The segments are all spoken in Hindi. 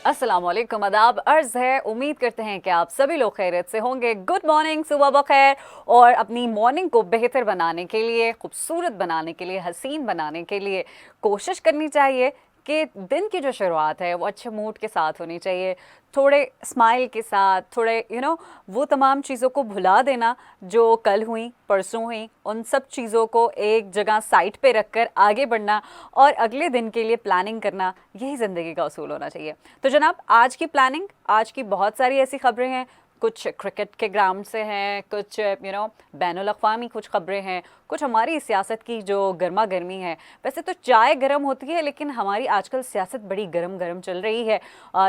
अस्सलामुअलैकुम, आदाब अर्ज़ है। उम्मीद करते हैं कि आप सभी लोग खैरियत से होंगे। गुड मॉर्निंग, सुबह बखैर। और अपनी मॉर्निंग को बेहतर बनाने के लिए, खूबसूरत बनाने के लिए, हसीन बनाने के लिए कोशिश करनी चाहिए कि दिन की जो शुरुआत है वो अच्छे मूड के साथ होनी चाहिए, थोड़े स्माइल के साथ, थोड़े वो तमाम चीज़ों को भुला देना जो कल हुई परसों हुई, उन सब चीज़ों को एक जगह साइड पे रख कर आगे बढ़ना और अगले दिन के लिए प्लानिंग करना, यही ज़िंदगी का उसूल होना चाहिए। तो जनाब, आज की प्लानिंग, आज की बहुत सारी ऐसी खबरें हैं। कुछ क्रिकेट के ग्राउंड से हैं, कुछ बैनुल अक़वामी कुछ खबरें हैं, कुछ हमारी सियासत की जो गर्मा गर्मी है। वैसे तो चाय गर्म होती है, लेकिन हमारी आजकल सियासत बड़ी गर्म गर्म चल रही है।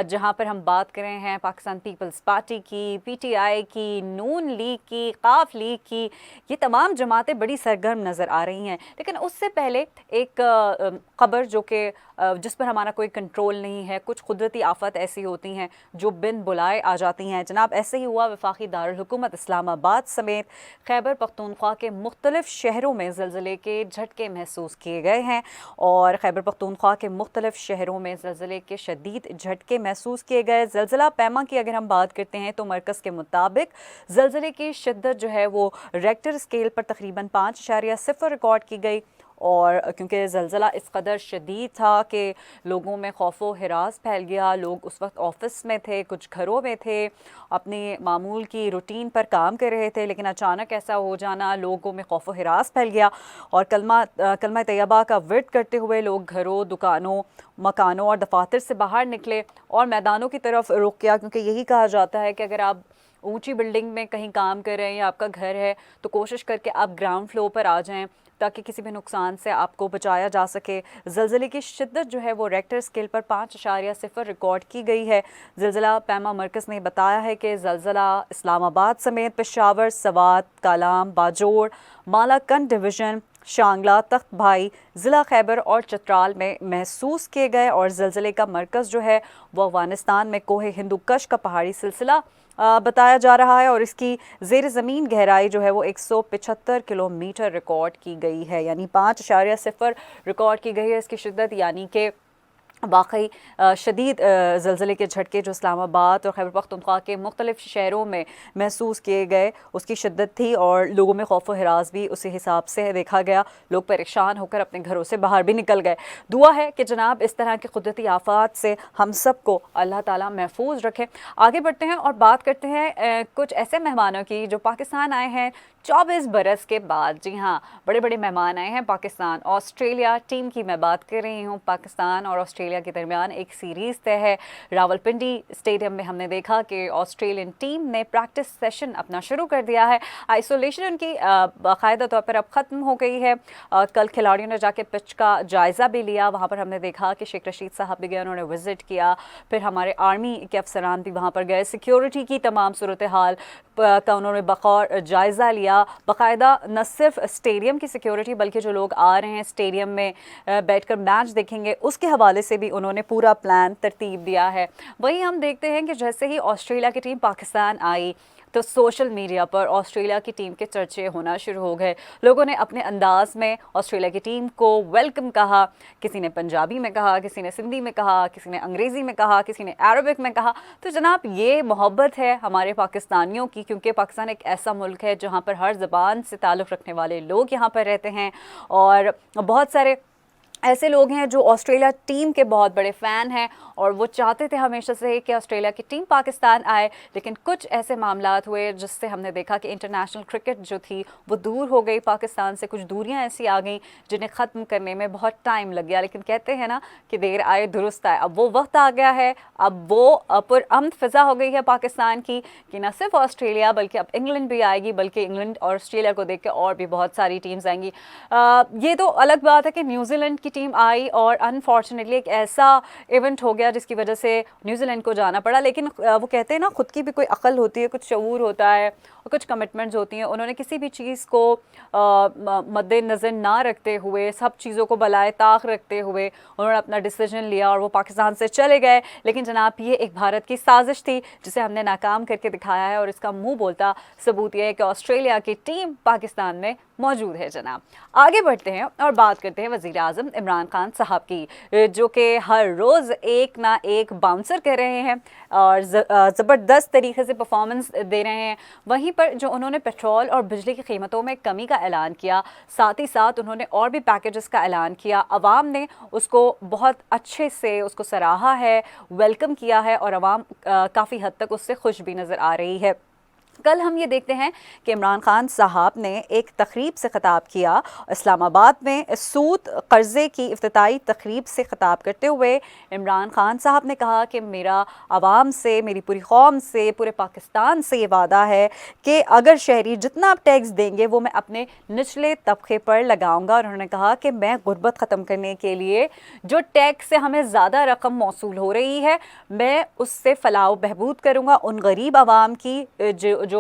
जहाँ पर हम बात कर रहे हैं पाकिस्तान पीपल्स पार्टी की, पीटीआई की, नून लीग की, काफ लीग की, ये तमाम जमातें बड़ी सरगर्म नज़र आ रही हैं। लेकिन उससे पहले एक ख़बर जो कि जिस पर हमारा कोई कंट्रोल नहीं है, कुछ कुदरती आफत ऐसी होती हैं जो बिन बुलाए आ जाती हैं। जनाब, ऐसे ही हुआ वफाकी दारुल हुकूमत इस्लामाबाद समेत खैबर पख्तूनख्वा के मुख्तलिफ शहरों में ज़लज़ले के झटके महसूस किए गए हैं। और खैबर पख्तूनख्वा के मुख्तलिफ शहरों में ज़लज़ले के शदीद झटके महसूस किए गए। ज़लज़ला पैमा की अगर हम बात करते हैं तो मरकज़ के मुताबिक ज़लज़ले की शिद्दत जो है वो रेक्टर स्केल पर तकरीबन 5.0 रिकॉर्ड की गई। और क्योंकि ज़लज़ला इस कदर शदीद था कि लोगों में खौफ व हिरास फैल गया। लोग उस वक्त ऑफ़िस में थे, कुछ घरों में थे, अपनी मामूल की रूटीन पर काम कर रहे थे, लेकिन अचानक ऐसा हो जाना, लोगों में खौफ व हिरास फैल गया। और कलमा तैयबा का विर्द करते हुए लोग घरों, दुकानों, मकानों और दफातर से बाहर निकले और मैदानों की तरफ रुख किया। क्योंकि यही कहा जाता है कि अगर आप ऊंची बिल्डिंग में कहीं काम कर रहे हैं या आपका घर है तो कोशिश करके आप ग्राउंड फ्लोर पर आ जाएं ताकि किसी भी नुकसान से आपको बचाया जा सके। ज़लज़ले की शिद्दत जो है वो रेक्टर स्केल पर 5.0 रिकॉर्ड की गई है। ज़लज़ला पैमा मरकज़ ने बताया है कि ज़लज़ला इस्लामाबाद समेत पेशावर, सवात, कालाम, बाजोड़, मालाकंड डिवीज़न, शांगला, तख्त भाई, ज़िला खैबर और चतराल में महसूस किए गए। और ज़लज़ले का मरकज़ जो है वो अफ़गानिस्तान में कोहे हिंदुकश का पहाड़ी सिलसिला बताया जा रहा है। और इसकी ज़ेर ज़मीन गहराई जो है वो 175 किलोमीटर रिकॉर्ड की गई है, यानी 5.0 रिकॉर्ड की गई है इसकी शिद्दत। यानी कि वाकई शदीद ज़लज़ले के झटके जो इस्लामाबाद और खैबर पख्तूनख्वा के मुख्तलिफ शहरों में महसूस किए गए, उसकी शिद्दत थी। और लोगों में खौफ व हिरास भी उसी हिसाब से देखा गया। लोग परेशान होकर अपने घरों से बाहर भी निकल गए। दुआ है कि जनाब इस तरह की कुदरती आफात से हम सब को अल्लाह ताला महफूज रखे। आगे बढ़ते हैं और बात करते हैं कुछ ऐसे मेहमानों की जो पाकिस्तान आए हैं 24 बरस के बाद। जी हाँ, बड़े बड़े मेहमान आए हैं पाकिस्तान। ऑस्ट्रेलिया टीम की मैं बात कर रही हूँ। पाकिस्तान और ऑस्ट्रेलिया के दरमियान एक सीरीज़ तय है। रावलपिंडी स्टेडियम में हमने देखा कि ऑस्ट्रेलियन टीम ने प्रैक्टिस सेशन अपना शुरू कर दिया है। आइसोलेशन उनकी बाकायदा तौर पर अब ख़त्म हो गई है। कल खिलाड़ियों ने जाके पिच का जायज़ा भी लिया। वहाँ पर हमने देखा कि शेख रशीद साहब भी गए, उन्होंने विज़िट किया। फिर हमारे आर्मी के अफसरान भी वहाँ पर गए, सिक्योरिटी की तमाम सूरत हाल का उन्होंने बखौर जायज़ा लिया। बाकायदा न सिर्फ स्टेडियम की सिक्योरिटी बल्कि जो लोग आ रहे हैं स्टेडियम में बैठकर मैच देखेंगे उसके हवाले से भी उन्होंने पूरा प्लान तरतीब दिया है। वहीं हम देखते हैं कि जैसे ही ऑस्ट्रेलिया की टीम पाकिस्तान आई तो सोशल मीडिया पर ऑस्ट्रेलिया की टीम के चर्चे होना शुरू हो गए। लोगों ने अपने अंदाज में ऑस्ट्रेलिया की टीम को वेलकम कहा। किसी ने पंजाबी में कहा, किसी ने सिंधी में कहा, किसी ने अंग्रेज़ी में कहा, किसी ने अरबिक में कहा। तो जनाब, ये मोहब्बत है हमारे पाकिस्तानियों की, क्योंकि पाकिस्तान एक ऐसा मुल्क है जहाँ पर हर ज़बान से ताल्लुक़ रखने वाले लोग यहाँ पर रहते हैं। और बहुत सारे ऐसे लोग हैं जो ऑस्ट्रेलिया टीम के बहुत बड़े फ़ैन हैं और वो चाहते थे हमेशा से कि ऑस्ट्रेलिया की टीम पाकिस्तान आए। लेकिन कुछ ऐसे मामलात हुए जिससे हमने देखा कि इंटरनेशनल क्रिकेट जो थी वो दूर हो गई पाकिस्तान से। कुछ दूरियां ऐसी आ गई जिन्हें ख़त्म करने में बहुत टाइम लग गया। लेकिन कहते हैं ना कि देर आए दुरुस्त आए। अब वो वक्त आ गया है, अब वो पुरअमन फ़िज़ा हो गई है पाकिस्तान की कि न सिर्फ ऑस्ट्रेलिया बल्कि अब इंग्लैंड भी आएगी, बल्कि इंग्लैंड और ऑस्ट्रेलिया को देख के और भी बहुत सारी टीम्स आएंगी। ये तो अलग बात है कि न्यूजीलैंड की टीम आई और अनफॉर्चुनेटली एक ऐसा इवेंट हो गया जिसकी वजह से न्यूजीलैंड को जाना पड़ा। लेकिन वो कहते हैं ना, खुद की भी कोई अक्ल होती है, कुछ शऊर होता है और कुछ कमिटमेंट्स होती हैं। उन्होंने किसी भी चीज़ को मद्देनज़र ना रखते हुए, सब चीज़ों को बलाए ताक रखते हुए उन्होंने अपना डिसीजन लिया और वो पाकिस्तान से चले गए। लेकिन जनाब, ये एक भारत की साजिश थी जिसे हमने नाकाम करके दिखाया है और इसका मुँह बोलता सबूत यह है कि ऑस्ट्रेलिया की टीम पाकिस्तान में मौजूद है जनाब। आगे बढ़ते हैं और बात करते हैं वज़ीर आज़म इमरान खान साहब की, जो कि हर रोज़ एक ना एक बाउंसर कर रहे हैं और ज़बरदस्त तरीके से परफॉर्मेंस दे रहे हैं। वहीं पर जो उन्होंने पेट्रोल और बिजली की कीमतों में कमी का ऐलान किया, साथ ही साथ उन्होंने और भी पैकेजेस का ऐलान किया। अवाम ने उसको बहुत अच्छे से उसको सराहा है, वेलकम किया है और अवाम काफ़ी हद तक उससे खुश भी नज़र आ रही है। कल हम ये देखते हैं कि इमरान खान साहब ने एक तकरीब से ख़िताब किया इस्लामाबाद में। सूद कर्ज़े की इफ्तिताई तकरीब से ख़िताब करते हुए इमरान खान साहब ने कहा कि मेरा आवाम से, मेरी पूरी कौम से, पूरे पाकिस्तान से ये वादा है कि अगर शहरी जितना आप टैक्स देंगे वो मैं अपने निचले तबके पर लगाऊंगा। और उन्होंने कहा कि मैं गुर्बत ख़त्म करने के लिए जो टैक्स से हमें ज़्यादा रकम मौसूल हो रही है, मैं उससे फ़लाह बहबूद करूँगा उन गरीब आवाम की जो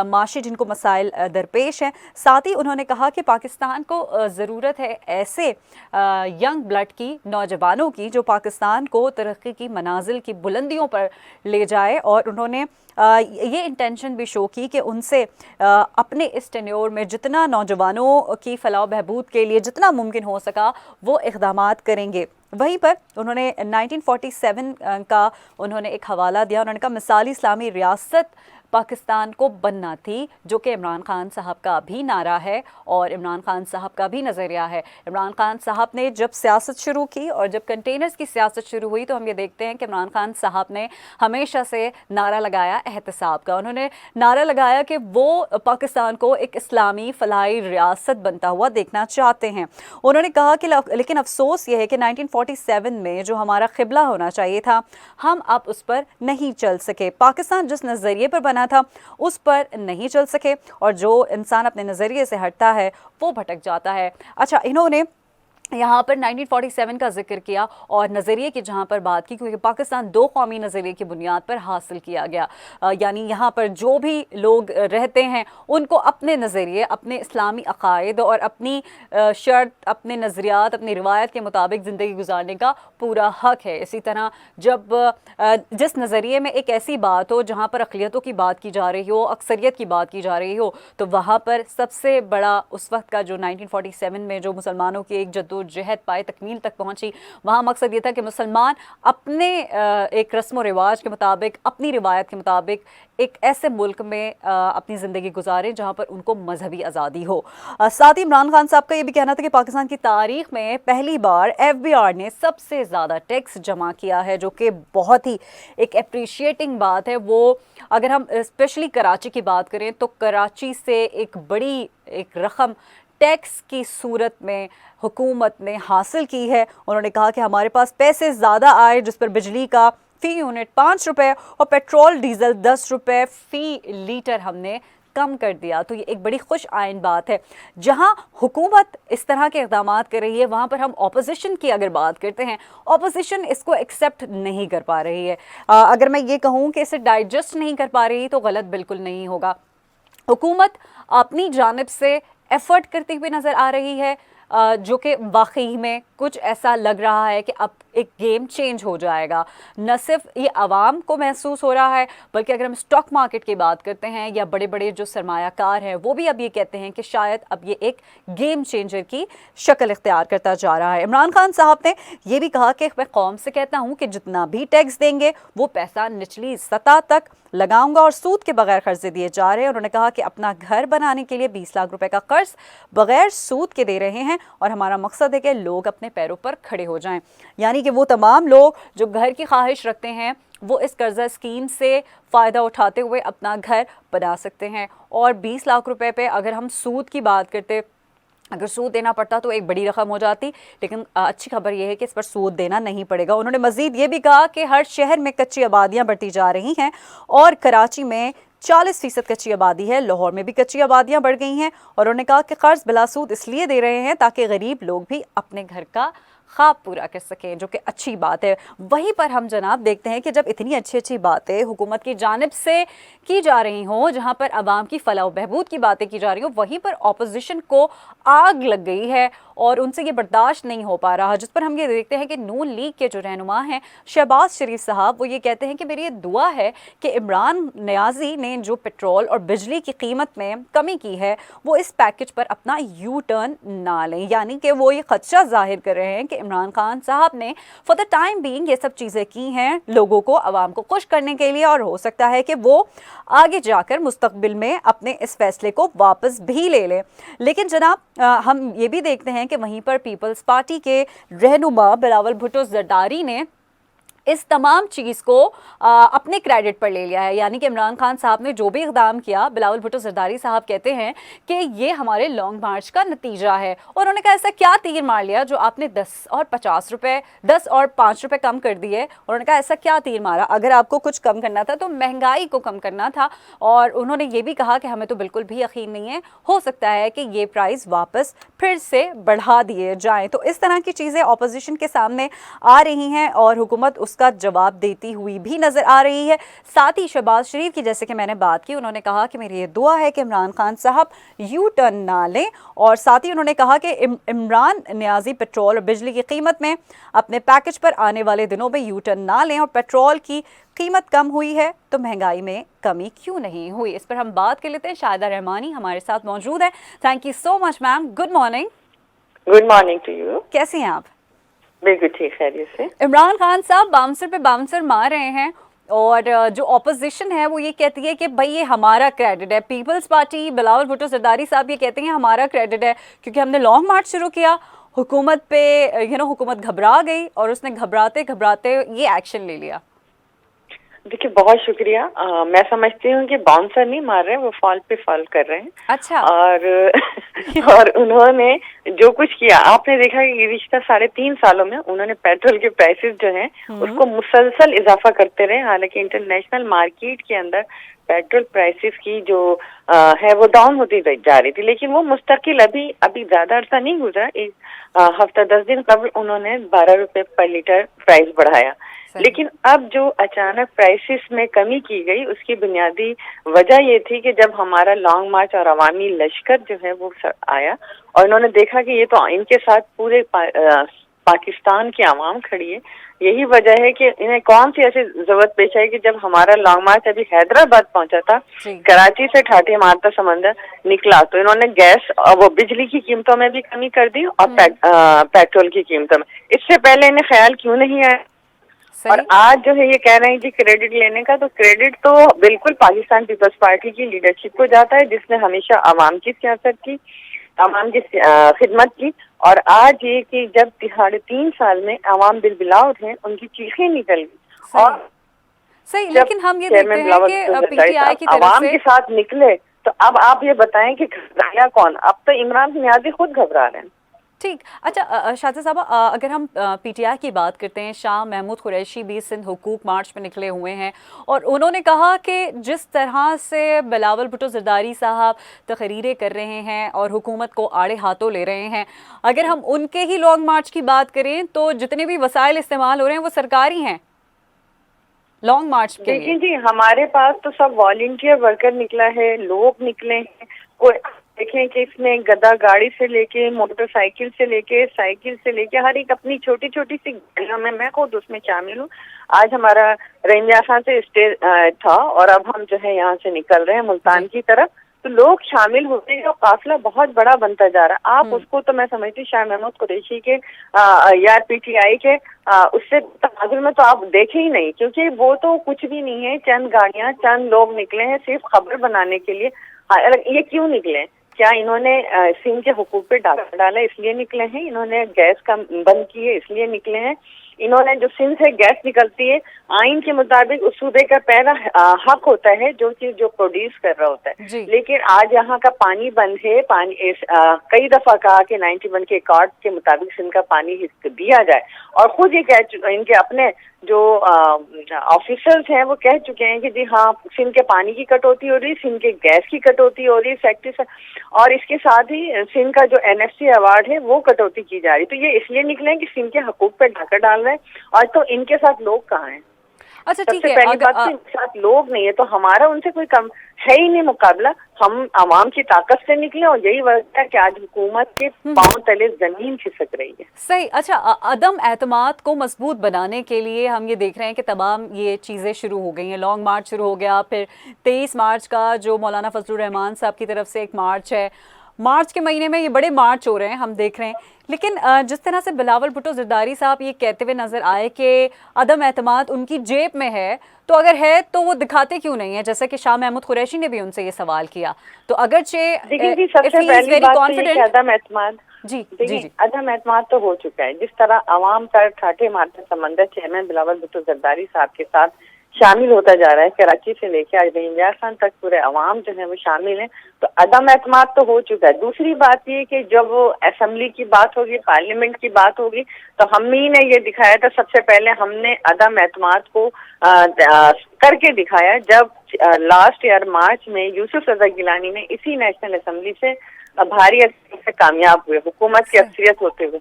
माशी जिनको मसाइल दरपेश हैं। साथ ही उन्होंने कहा कि पाकिस्तान को ज़रूरत है ऐसे यंग ब्लड की, नौजवानों की, जो पाकिस्तान को तरक्की की मनाजिल की बुलंदियों पर ले जाए। और उन्होंने ये इंटेंशन भी शो की कि उनसे अपने इस टेन्योर में जितना नौजवानों की फलाह बहबूद के लिए जितना मुमकिन हो सका वो इक़दामात करेंगे। वहीं पर उन्होंने 1947 का उन्होंने एक हवाला दिया। उन्होंने कहा मिसाली इस्लामी रियासत पाकिस्तान को बनना थी, जो कि इमरान खान साहब का भी नारा है और इमरान खान साहब का भी नज़रिया है। इमरान खान साहब ने जब सियासत शुरू की और जब कंटेनर्स की सियासत शुरू हुई तो हम ये देखते हैं कि इमरान खान साहब ने हमेशा से नारा लगाया एहतसाब का। उन्होंने नारा लगाया कि वो पाकिस्तान को एक इस्लामी फलाही रियासत बनता हुआ देखना चाहते हैं। उन्होंने कहा कि लेकिन अफसोस ये है कि 1947 में जो हमारा क़िबला होना चाहिए था, हम अब उस पर नहीं चल सके। पाकिस्तान जिस नज़रिए पर बना था उस पर नहीं चल सके और जो इंसान अपने नज़रिए से हटता है वो भटक जाता है। अच्छा, इन्होंने यहाँ पर 1947 का जिक्र किया और नज़रिए की जहाँ पर बात की, क्योंकि पाकिस्तान दो कौमी नज़रिए की बुनियाद पर हासिल किया गया। यानी यहाँ पर जो भी लोग रहते हैं उनको अपने नज़रिए, अपने इस्लामी अकायद और अपनी शर्त, अपने नज़रियात, अपनी रिवायत के मुताबिक ज़िंदगी गुजारने का पूरा हक़ है। इसी तरह जब जिस नज़रिए में एक ऐसी बात हो जहाँ पर अक़लियतों की बात की जा रही हो, अक्सरियत की बात की जा रही हो, तो वहाँ पर सबसे बड़ा उस वक्त का जो 1947 में जो मुसलमानों की एक जद्दोजहद पाए तकमील तक पहुँची, वहाँ मकसद ये था कि मुसलमान अपने एक रस्म व रिवाज के मुताबिक, अपनी रिवायत के मुताबिक एक ऐसे मुल्क में अपनी ज़िंदगी गुजारें जहाँ पर उनको मजहबी आज़ादी हो। साथ ही इमरान खान साहब का ये भी कहना था कि पाकिस्तान की तारीख़ में पहली बार FBR ने सबसे ज़्यादा टैक्स जमा किया है, जो कि बहुत ही एक अप्रिशिएटिंग बात है। वो अगर हम स्पेशली कराची की बात करें तो कराची से एक बड़ी एक रकम टैक्स की सूरत में हुकूमत ने हासिल की है। उन्होंने कहा कि हमारे पास पैसे ज़्यादा आए, जिस पर बिजली का फ़ी यूनिट 5 रुपये और पेट्रोल डीजल 10 रुपये फ़ी लीटर हमने कम कर दिया। तो ये एक बड़ी खुश आइन बात है। जहां हुकूमत इस तरह के इक़दामात कर रही है, वहां पर हम ऑपोजिशन की अगर बात करते हैं, ऑपोजिशन इसको एक्सेप्ट नहीं कर पा रही है। अगर मैं ये कहूँ कि इसे डाइजेस्ट नहीं कर पा रही तो गलत बिल्कुल नहीं होगा। हुकूमत अपनी जानिब से एफ़र्ट करती हुई नज़र आ रही है, जो कि वाकई में कुछ ऐसा लग रहा है कि अब एक गेम चेंज हो जाएगा। न सिर्फ ये आवाम को महसूस हो रहा है, बल्कि अगर हम स्टॉक मार्केट की बात करते हैं या बड़े बड़े जो सरमायाकार हैं वो भी अब ये कहते हैं कि शायद अब ये एक गेम चेंजर की शक्ल इख्तियार करता जा रहा है। इमरान खान साहब ने यह भी कहा कि मैं कौम से कहता हूँ कि जितना भी टैक्स देंगे वो पैसा निचली सतह तक लगाऊंगा और सूद के बगैर कर्जे दिए जा रहे हैं। उन्होंने कहा कि अपना घर बनाने के लिए 20 लाख रुपए का कर्ज बगैर सूद के दे रहे हैं और हमारा मकसद है कि लोग अपने पैरों पर खड़े हो जाएं। यानी कि वो तमाम लोग जो घर की ख्वाहिश रखते हैं वो इस कर्जा स्कीम से फ़ायदा उठाते हुए अपना घर बना सकते हैं। और 20 लाख रुपए पे अगर हम सूद की बात करते, अगर सूद देना पड़ता तो एक बड़ी रकम हो जाती, लेकिन अच्छी खबर यह है कि इस पर सूद देना नहीं पड़ेगा। उन्होंने मज़ीद ये भी कहा कि हर शहर में कच्ची आबादियाँ बढ़ती जा रही हैं और कराची में 40% कच्ची आबादी है, लाहौर में भी कच्ची आबादियाँ बढ़ गई हैं। और उन्होंने कहा कि कर्ज बिला सूद इसलिए दे रहे हैं ताकि गरीब लोग भी अपने घर का ख्वाब पूरा कर सकें, जो कि अच्छी बात है। वहीं पर हम जनाब देखते हैं कि जब इतनी अच्छी अच्छी बातें हुकूमत की जानिब से की जा रही हों, जहां पर आवाम की फलाह व बहबूद की बातें की जा रही हों, वहीं पर अपोजिशन को आग लग गई है और उनसे ये बर्दाश्त नहीं हो पा रहा, जिस पर हम ये देखते हैं कि नून लीग के जो रहनुमा हैं शहबाज शरीफ साहब, वो ये कहते हैं कि मेरी ये दुआ है कि इमरान नियाजी ने जो पेट्रोल और बिजली की कीमत में कमी की है वो इस पैकेज पर अपना यू टर्न ना लें। यानी कि वो ये खदशा जाहिर कर रहे हैं कि इमरान खान साहब ने फॉर द टाइम बीइंग ये सब चीज़ें की हैं लोगों को, आवाम को खुश करने के लिए, और हो सकता है कि वो आगे जाकर मुस्तकबिल में अपने इस फैसले को वापस भी ले लें। लेकिन जनाब हम ये भी देखते हैं कि वहीं पर पीपल्स पार्टी के रहनुमा बिलावल भुट्टो जरदारी ने इस तमाम चीज़ को अपने क्रेडिट पर ले लिया है। यानी कि इमरान खान साहब ने जो भी इक़दाम किया, बिलावल भुट्टो जरदारी साहब कहते हैं कि ये हमारे लॉन्ग मार्च का नतीजा है। और उन्होंने कहा ऐसा क्या तीर मार लिया जो आपने 10 और 50 रुपये, 10 और 5 रुपये कम कर दिए। उन्होंने कहा ऐसा क्या तीर मारा, अगर आपको कुछ कम करना था तो महंगाई को कम करना था। और उन्होंने ये भी कहा कि हमें तो बिल्कुल भी यकीन नहीं है, हो सकता है कि ये प्राइस वापस फिर से बढ़ा दिए जाएँ। तो इस तरह की चीज़ें अपोजिशन के सामने आ रही हैं और हुकूमत उसका जवाब देती हुई भी नजर आ रही है। साथ ही शहबाज शरीफ की जैसे कि मैंने बात की, उन्होंने कहा कि मेरी ये दुआ है कि इमरान खान साहब यू टर्न ना लें। और साथ ही उन्होंने कहा कि इमरान नियाजी पेट्रोल और बिजली की कीमत में अपने पैकेज पर आने वाले दिनों में यू टर्न ना लें, और पेट्रोल की कीमत कम हुई है तो महंगाई में कमी क्यों नहीं हुई। इस पर हम बात कर लेते हैं। शाहिदा रहमानी हमारे साथ मौजूद है। Thank you so much ma'am, good morning. Good morning to you. कैसी हैं आप? बिल्कुल ठीक खैरियत से। इमरान खान साहब बाउंसर पे बाउंसर मार रहे हैं और जो ऑपोजिशन है वो ये कहती है कि भाई ये हमारा क्रेडिट है। पीपल्स पार्टी बिलावल भुट्टो जरदारी साहब ये कहते हैं हमारा क्रेडिट है क्योंकि हमने लॉन्ग मार्च शुरू किया, हुकूमत पे हुकूमत घबरा गई और उसने घबराते घबराते ये एक्शन ले लिया। देखिए बहुत शुक्रिया। मैं समझती हूँ कि बाउंसर नहीं मार रहे हैं, वो फॉल पे फॉल कर रहे हैं। अच्छा। और उन्होंने जो कुछ किया, आपने देखा कि रिश्ता 3.5 सालों में उन्होंने पेट्रोल के प्राइसेस जो हैं उसको मुसलसल इजाफा करते रहे। हालांकि इंटरनेशनल मार्केट के अंदर पेट्रोल प्राइसेस की जो है वो डाउन होती जा रही थी, लेकिन वो मुस्तकिल अभी ज्यादा अरसा नहीं गुजरा, एक हफ्ता 10 दिन कबल उन्होंने 12 रुपए पर लीटर प्राइस बढ़ाया। लेकिन अब जो अचानक प्राइसेस में कमी की गई उसकी बुनियादी वजह ये थी कि जब हमारा लॉन्ग मार्च और अवामी लश्कर जो है वो आया और इन्होंने देखा कि ये तो इनके साथ पूरे पाकिस्तान की आवाम खड़ी है। यही वजह है कि इन्हें कौन सी ऐसी जरूरत पेश आई कि जब हमारा लॉन्ग मार्च अभी हैदराबाद पहुंचा था, कराची से ठाठी मारता समंदर निकला, तो इन्होंने गैस और वो बिजली की कीमतों में भी कमी कर दी और पेट्रोल की कीमतों में। इससे पहले इन्हें ख्याल क्यों नहीं आया? और आज जो है ये कह रहे हैं जी क्रेडिट लेने का, तो क्रेडिट तो बिल्कुल पाकिस्तान पीपल्स पार्टी की लीडरशिप को जाता है जिसने हमेशा आवाम की सियासत की, आवाम की खिदमत की। और आज ये कि जब 3.5 साल में आवाम बिलबिला उठे, उनकी चीखें निकल गई और सही। लेकिन हम ये देखते हैं कि पीटीआई की तरफ आवाम के साथ निकले, तो अब आप ये बताएं कि घबराया कौन? अब तो इमरान नियाजी खुद घबरा रहे हैं। ठीक। अच्छा शाहिदा साहब, अगर हम पीटीआई की बात करते हैं, शाह महमूद कुरैशी भी सिंध हुकूक मार्च में निकले हुए हैं और उन्होंने कहा कि जिस तरह से बिलावल भुट्टो जरदारी साहब तकरीरें कर रहे हैं और हुकूमत को आड़े हाथों ले रहे हैं, अगर हम उनके ही लॉन्ग मार्च की बात करें तो जितने भी वसाइल इस्तेमाल हो रहे हैं वो सरकारी हैं लॉन्ग मार्च के लिए। देखिए जी, हमारे पास तो सब वॉलंटियर वर्कर निकला है, लोग निकले हैं। कोई देखें कि इसमें गदा गाड़ी से लेके, मोटरसाइकिल से लेके, साइकिल से लेके, हर एक अपनी छोटी छोटी सी गाड़ियों में, मैं खुद उसमें शामिल हूँ। आज हमारा रंजा खां से स्टे था और अब हम जो है यहाँ से निकल रहे हैं मुल्तान की तरफ, तो लोग शामिल होते हैं और काफिला बहुत बड़ा बनता जा रहा है। आप उसको तो मैं समझती शाह महमूद कुरैशी के या पीटीआई के उससे तनाजुर में तो आप देखे ही नहीं, क्योंकि वो तो कुछ भी नहीं है। चंद गाड़ियां, चंद लोग निकले हैं सिर्फ खबर बनाने के लिए। ये क्यों निकले? क्या इन्होंने सिंध के हुकूक पे डाला इसलिए निकले हैं? इन्होंने गैस का बंद की है इसलिए निकले हैं? इन्होंने जो सिंध से गैस निकलती है, आइन के मुताबिक उस सूबे का पहला हक होता है जो चीज जो प्रोड्यूस कर रहा होता है, लेकिन आज यहाँ का पानी बंद है। पानी कई दफा कहा कि 91 के अकॉर्ड के मुताबिक सिंध का पानी दिया जाए और खुद ये कह इनके अपने जो ऑफिसर्स हैं वो कह चुके हैं कि जी हाँ, सिंध के पानी की कटौती हो रही है, सिंध के गैस की कटौती हो रही है फैक्ट्री से, और इसके साथ ही सिंध का जो एनएफसी अवार्ड है वो कटौती की जा रही है। तो ये इसलिए निकले हैं कि सिंध के हकूक पे डाका डाल रहे हैं, और तो इनके साथ लोग कहाँ हैं? अच्छा ठीक सबसे है, पहली बात तो इनके साथ लोग नहीं है, तो हमारा उनसे कोई कम है ही नहीं मुकाबला। हम आवाम की ताकत से निकले, और यही वजह है कि आज हुकूमत के पांव तले जमीन खिसक रही है। सही। अच्छा, अदम एतमाद को मजबूत बनाने के लिए हम ये देख रहे हैं कि तमाम ये चीज़ें शुरू हो गई हैं। लॉन्ग मार्च शुरू हो गया, फिर 23 मार्च का जो मौलाना फजलुर रहमान साहब की तरफ से एक मार्च है, मार्च के महीने में ये बड़े मार्च हो रहे हैं, हम देख रहे हैं। लेकिन जिस तरह से बिलावल भुट्टो जरदारी साहब ये कहते हुए नजर आए कि अदम एतमाद उनकी जेब में है, तो अगर है तो वो दिखाते क्यों नहीं है? जैसा कि शाह महमूद कुरैशी ने भी उनसे ये सवाल किया। तो अगरचे देखिए सबसे पहली बात तो ये कि अदम एतमाद, जी अदम एतमाद तो हो चुका है। जिस तरह अवाम पर ठाठे मारते समंदर चेयरमैन बिलावल भुट्टो जरदारी साहब के साथ शामिल होता जा रहा है, कराची से लेकर आज रहीम खान तक पूरे अवाम जो है वो शामिल है, तो अदम एतमाद तो हो चुका है। दूसरी बात ये कि जब वो असेंबली की बात होगी, पार्लियामेंट की बात होगी, तो हम ही ने ये दिखाया था, सबसे पहले हमने अदम एतमाद को करके दिखाया जब लास्ट ईयर मार्च में यूसुफ रजा गिलानी ने इसी नेशनल असेंबली से भारी अक्सरियत से कामयाब हुए, हुकूमत की अक्सरियत होते हुए।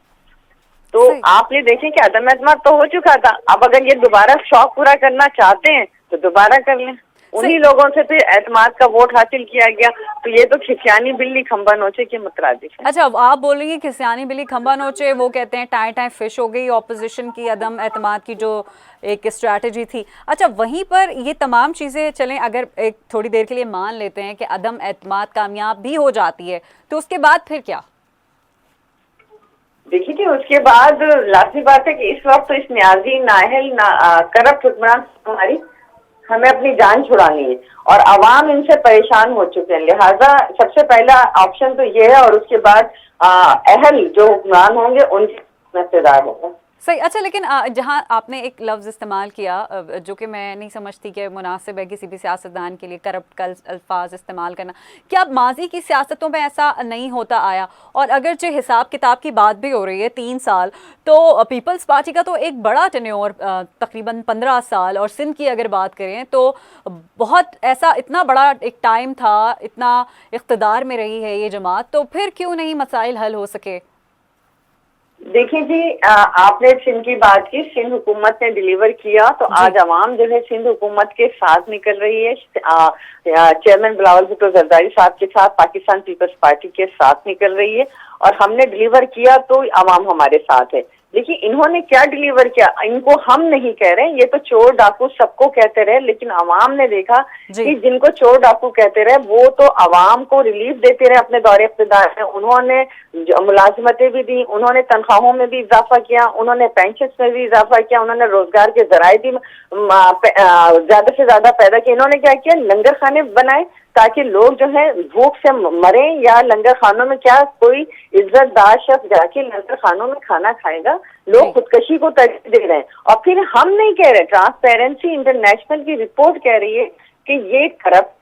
तो आपने देखें कि अदम एतमाद तो हो चुका था। अब अगर ये दोबारा शौक पूरा करना चाहते हैं तो दोबारा कर लें। उन्हीं लोगों से फिर एतमाद का वोट हासिल किया गया, तो ये तो खिसियानी बिल्ली खंबा नोचे के मुतरादिफ है। अच्छा, आप बोल रही हैं खिसियानी बिल्ली खंबा नोचे, वो कहते हैं टाइम टाइम फिश हो गई ऑपोजिशन की अदम एतमाद की जो एक स्ट्रैटेजी थी। अच्छा, वहीं पर ये तमाम चीज़ें चलें, अगर एक थोड़ी देर के लिए मान लेते हैं कि अदम एतमाद कामयाब भी हो जाती है, तो उसके बाद फिर क्या? देखिए कि उसके बाद लाजमी बात है कि इस वक्त तो इस न्याजी नाहल करप्ट हुक्मरान हमारी हमें अपनी जान छुड़ानी है, और अवाम इनसे परेशान हो चुके हैं। लिहाजा सबसे पहला ऑप्शन तो ये है, और उसके बाद अहल जो हुक्मरान होंगे उनके हिस्सेदार होंगे। सही। अच्छा, लेकिन जहाँ आपने एक लफ्ज़ इस्तेमाल किया जो कि मैं नहीं समझती कि मुनासिब है किसी भी सियासतदान के लिए, करप्ट का अल्फाज इस्तेमाल करना, क्या माजी की सियासतों में ऐसा नहीं होता आया? और अगर जो हिसाब किताब की बात भी हो रही है 3 साल, तो पीपल्स पार्टी का तो एक बड़ा टेन्योर तकरीबन 15 साल, और सिंध की अगर बात करें तो बहुत ऐसा इतना बड़ा एक टाइम था, इतना इक़्तिदार में रही है ये जमात, तो फिर क्यों नहीं मसाइल हल हो सके? देखिए जी, आपने सिंध की बात की, सिंध हुकूमत ने डिलीवर किया, तो आज अवाम जो है सिंध हुकूमत के साथ निकल रही है। चेयरमैन बिलावल भुट्टो जरदारी साहब के साथ पाकिस्तान पीपल्स पार्टी के साथ निकल रही है, और हमने डिलीवर किया तो अवाम हमारे साथ है। देखिए इन्होंने क्या डिलीवर किया, इनको हम नहीं कह रहे, ये तो चोर डाकू सबको कहते रहे, लेकिन अवाम ने देखा कि जिनको चोर डाकू कहते रहे वो तो अवाम को रिलीफ देते रहे अपने दौरे इक़्तिदार में। उन्होंने मुलाजिमतें भी दी, उन्होंने तनख्वाहों में भी इजाफा किया, उन्होंने पेंशन में भी इजाफा किया, उन्होंने रोजगार के जराए भी ज्यादा से ज्यादा पैदा किए। इन्होंने क्या किया, लंगर खाने बनाए ताकि लोग जो है भूख से मरे, या लंगर खानों में क्या कोई इज्जतदार शख्स जाके लंगर खानों में खाना खाएगा? लोग खुदकशी को तरजीह दे रहे हैं। और फिर हम नहीं कह रहे, ट्रांसपेरेंसी इंटरनेशनल की रिपोर्ट कह रही है कि ये करप्ट,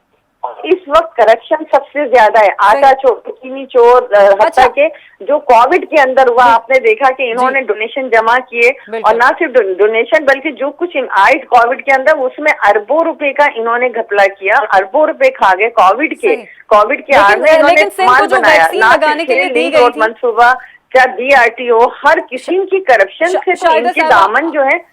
इस वक्त करप्शन सबसे ज्यादा है। आटा चोर, चीनी चोर, हत्या के जो कोविड के अंदर हुआ, आपने देखा कि इन्होंने डोनेशन जमा किए, और ना सिर्फ डोनेशन बल्कि जो कुछ आए कोविड के अंदर उसमें अरबों रुपए का इन्होंने घपला किया, अरबों रुपए खा गए कोविड के आड़ में इन्होंने सामान बनाया, ना सिर्फ मंसूबा, क्या DRTO, हर किस्म की करप्शन से तो इनके दामन जो है।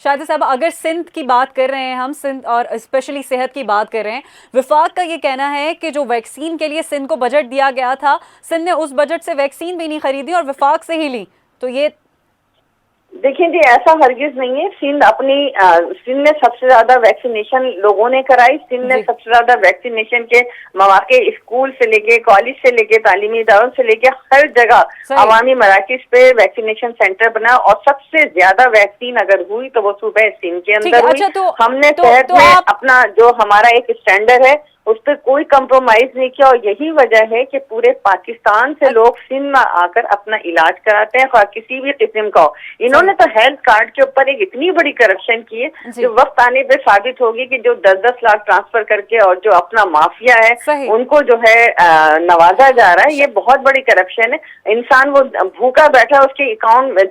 शाहिद साहब, अगर सिंध की बात कर रहे हैं हम, सिंध और स्पेशली सेहत की बात कर रहे हैं, विफाक का ये कहना है कि जो वैक्सीन के लिए सिंध को बजट दिया गया था, सिंध ने उस बजट से वैक्सीन भी नहीं खरीदी और विफाक से ही ली। तो ये देखिए जी, ऐसा हरगिज नहीं है। सिंध ने सबसे ज्यादा वैक्सीनेशन लोगों ने कराई, सिंध ने सबसे ज्यादा वैक्सीनेशन के मौके स्कूल से लेके कॉलेज से लेके तालीमी इदारों से लेके हर जगह अवामी मराकज पे वैक्सीनेशन सेंटर बना, और सबसे ज्यादा वैक्सीन अगर हुई तो वो सूबा सिंध के अंदर हुई। हमने सेहत में अपना जो हमारा एक स्टैंडर्ड है उस पर कोई कंप्रोमाइज नहीं किया, और यही वजह है कि पूरे पाकिस्तान से लोग सिंध में आकर अपना इलाज कराते हैं, और किसी भी किस्म का हो। इन्होंने तो हेल्थ कार्ड के ऊपर एक इतनी बड़ी करप्शन की है जो वक्त आने पे साबित होगी कि जो 10-10 लाख ट्रांसफर करके और जो अपना माफिया है उनको जो है नवाजा जा रहा है। ये बहुत बड़ी करप्शन है। इंसान वो भूखा बैठा, उसके अकाउंट में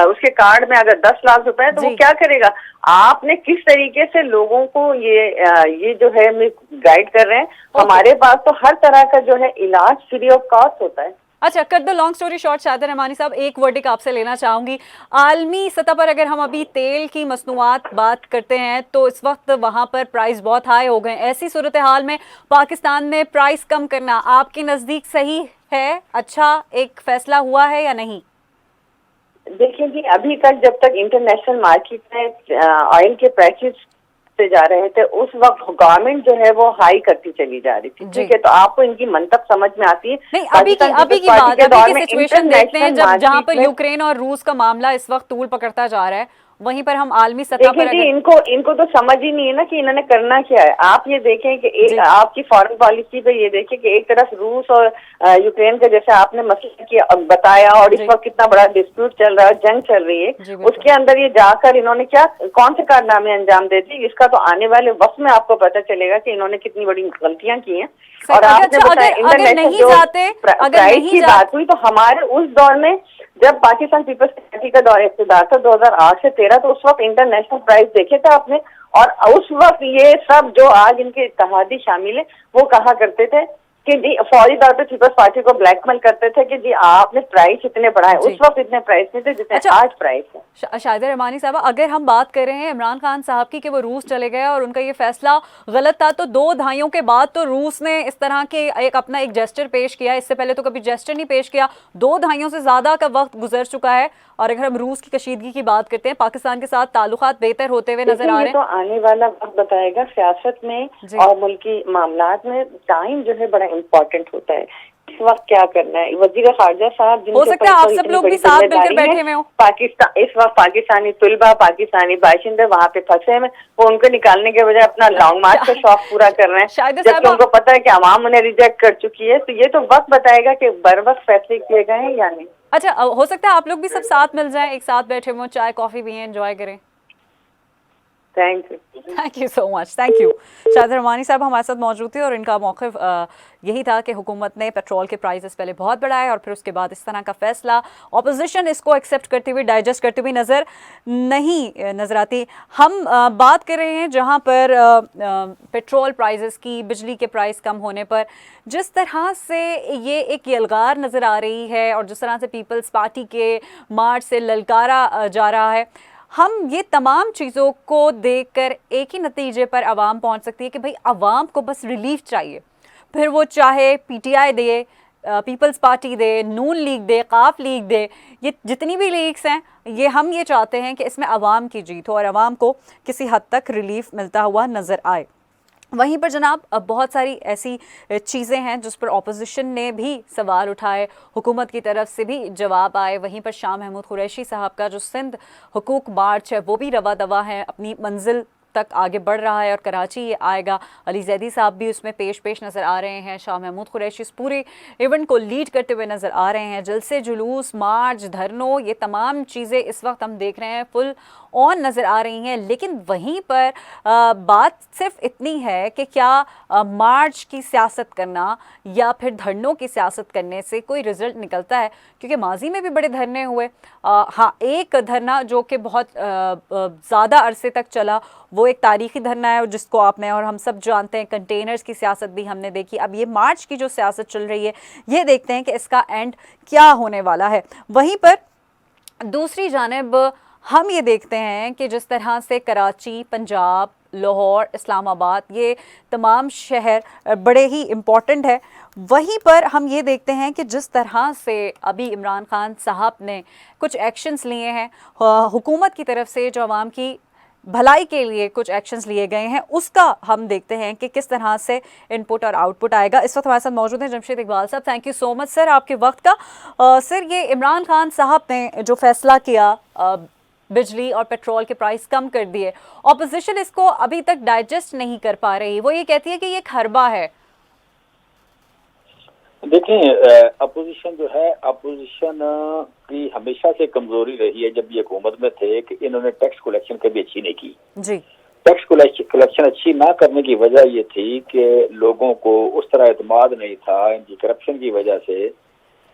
उसके कार्ड में अगर 10 लाख रुपए है तो वो क्या करेगा? आपने किस तरीके से लोगों को ये जो है गाइड कर रहे हैं। हमारे पास तो हर तरह का जो है इलाज फ्री ऑफ कॉस्ट होता है। अच्छा, cut the long story short, Shahida Rahmani साहब, एक वर्डिक आपसे लेना चाहूंगी। आलमी सतह पर अगर हम अभी तेल की मसनूआत बात करते हैं तो इस वक्त वहां पर प्राइस बहुत हाई हो गए। ऐसी सूरत हाल में पाकिस्तान में प्राइस कम करना आपके नजदीक सही है, अच्छा एक फैसला हुआ है या नहीं? देखिए जी, अभी तक जब तक इंटरनेशनल मार्केट में ऑयल के प्राइसेस से जा रहे थे उस वक्त गवर्नमेंट जो है वो हाई करती चली जा रही थी। ठीक है, तो आपको इनकी मंतब समझ में आती है। नहीं, अभी की सिचुएशन देखते हैं जहां पर यूक्रेन और रूस का मामला इस वक्त तूल पकड़ता जा रहा है, वहीं पर हम आलमी सतह पर इनको तो समझ ही नहीं है ना कि इन्होंने करना क्या है। आप ये देखें कि एक आपकी फॉरेन पॉलिसी पे ये देखें कि एक तरफ रूस और यूक्रेन का जैसे आपने मसला किया बताया, और इस वक्त कितना बड़ा डिस्प्यूट चल रहा है, जंग चल रही है, उसके अंदर ये जाकर इन्होंने क्या कौन से कारनामे अंजाम देते, इसका तो आने वाले वक्त में आपको पता चलेगा कि इन्होंने कितनी बड़ी गलतियां की हैं। और आपने बताया इंटरनेशनल जो प्राइस की बात हुई, तो हमारे उस दौर में जब पाकिस्तान पीपल्स पार्टी का दौर इख्तिदार था 2008 से 13, तो उस वक्त इंटरनेशनल प्राइस देखे थे आपने, और उस वक्त ये सब जो आज इनके इत्तेहादी शामिल है वो कहा करते थे कि जी फौरी तौर पर पीपल्स पार्टी को ब्लैकमेल करते थे कि जी आपने प्राइस इतने बढ़ाए। उस वक्त इतने प्राइस नहीं थे जितने आज प्राइस है। शाहिदा रहमानी साहब, अगर हम बात कर रहे हैं इमरान खान साहब की कि वो रूस चले गए और उनका ये फैसला गलत था, तो 2 दहाइयों के बाद तो रूस ने इस तरह के अपना एक जेस्चर पेश किया। इससे पहले तो कभी जेस्चर नहीं पेश किया। 2 दहाइयों से ज्यादा का वक्त गुजर चुका है, और अगर हम रूस की कशीदगी की बात करते हैं, पाकिस्तान के साथ ताल्लुकात बेहतर होते हुए नजर आ रहे हैं। तो आने वाला वक्त बताएगा। सियासत में और मुल्की मामलात में टाइम जो है बड़ा इम्पोर्टेंट होता है। इस वक्त क्या करना है? वजीर खारजा साहब, हो सकता है आप सब लोग भी साथ मिलकर बैठे हुए हो। पाकिस्तान इस वक्त पाकिस्तानी तुलबा, पाकिस्तानी बाशिंदे वहाँ पे फंसे हैं, वो उनको निकालने के बजाय अपना लॉन्ग मार्च का शौक पूरा कर रहे हैं, जबकि उनको पता है कि अवाम उन्हें रिजेक्ट कर चुकी है। तो ये तो वक्त बताएगा कि बर वक्त फैसले किए गए हैं या नहीं। अच्छा, हो सकता है आप लोग भी सब साथ मिल जाएं, एक साथ बैठे हुए, चाय कॉफी भी एंजॉय करें। Thank you so much, thank you. Shahida Rahmani साहब हमारे साथ मौजूद थे, और इनका मौक़िफ़ यही था कि हुकूमत ने पेट्रोल के प्राइसेस पहले बहुत बढ़ाए और फिर उसके बाद इस तरह का फैसला, ऑपोजिशन इसको एक्सेप्ट करती हुई, डाइजेस्ट करती हुई नज़र आती। हम बात कर रहे हैं जहां पर पेट्रोल प्राइसेस की, बिजली के प्राइस कम होने पर जिस तरह से ये एक यलगार नज़र आ रही है, और जिस तरह से पीपल्स पार्टी के मार्च से ललकारा जा रहा है, हम ये तमाम चीज़ों को देखकर एक ही नतीजे पर आवाम पहुंच सकती है कि भाई आवाम को बस रिलीफ चाहिए। फिर वो चाहे पीटीआई दे, पीपल्स पार्टी दे, नून लीग दे, काफ लीग दे, ये जितनी भी लीग्स हैं, हम ये चाहते हैं कि इसमें आवाम की जीत हो और आवाम को किसी हद तक रिलीफ मिलता हुआ नज़र आए। वहीं पर जनाब अब बहुत सारी ऐसी चीज़ें हैं जिस पर ऑपोजिशन ने भी सवाल उठाए, हुकूमत की तरफ से भी जवाब आए। वहीं पर शाह महमूद कुरैशी साहब का जो सिंध हुकूक मार्च है वो भी रवा दवा है, अपनी मंजिल तक आगे बढ़ रहा है, और कराची ये आएगा। अली जैदी साहब भी उसमें पेश नज़र आ रहे हैं। शाह महमूद कुरैशी इस पूरे इवेंट को लीड करते हुए नज़र आ रहे हैं। जलसे, जुलूस, मार्च, धरनों, ये तमाम चीज़ें इस वक्त हम देख रहे हैं फुल ऑन नज़र आ रही हैं। लेकिन वहीं पर बात सिर्फ इतनी है कि क्या मार्च की सियासत करना या फिर धरनों की सियासत करने से कोई रिज़ल्ट निकलता है? क्योंकि माजी में भी बड़े धरने हुए। हाँ, एक धरना जो कि बहुत ज़्यादा अरसे तक चला, वो एक तारीख़ी धरना है जिसको आपने और हम सब जानते हैं। कंटेनर्स की सियासत भी हमने देखी। अब ये मार्च की जो सियासत चल रही है, ये देखते हैं कि इसका एंड क्या होने वाला है। वहीं पर दूसरी जानिब हम ये देखते हैं कि जिस तरह से कराची, पंजाब, लाहौर, इस्लामाबाद, ये तमाम शहर बड़े ही इम्पॉर्टेंट है। वहीं पर हम ये देखते हैं कि जिस तरह से अभी इमरान खान साहब ने कुछ एक्शंस लिए हैं हुकूमत की तरफ से, जो आवाम की भलाई के लिए कुछ एक्शंस लिए गए हैं, उसका हम देखते हैं कि किस तरह से इनपुट और आउटपुट आएगा। इस वक्त हमारे साथ मौजूद हैं जमशेद इकबाल साहब। Thank you so much sir आपके वक्त का। सर, ये इमरान खान साहब ने जो फैसला किया बिजली और पेट्रोल के प्राइस कम कर दिए। ऑपोजिशन इसको अभी तक डाइजेस्ट नहीं कर पा रही, वो ये कहती है कि ये एक हरबा है। देखें, अपोजिशन जो है, अपोजिशन की हमेशा से कमजोरी रही है जब ये हुकूमत में थे कि इन्होंने टैक्स कलेक्शन कभी अच्छी नहीं की जी। टैक्स कलेक्शन अच्छी ना करने की वजह ये थी कि लोगों को उस तरह एतमाद नहीं था इनकी करप्शन की वजह से,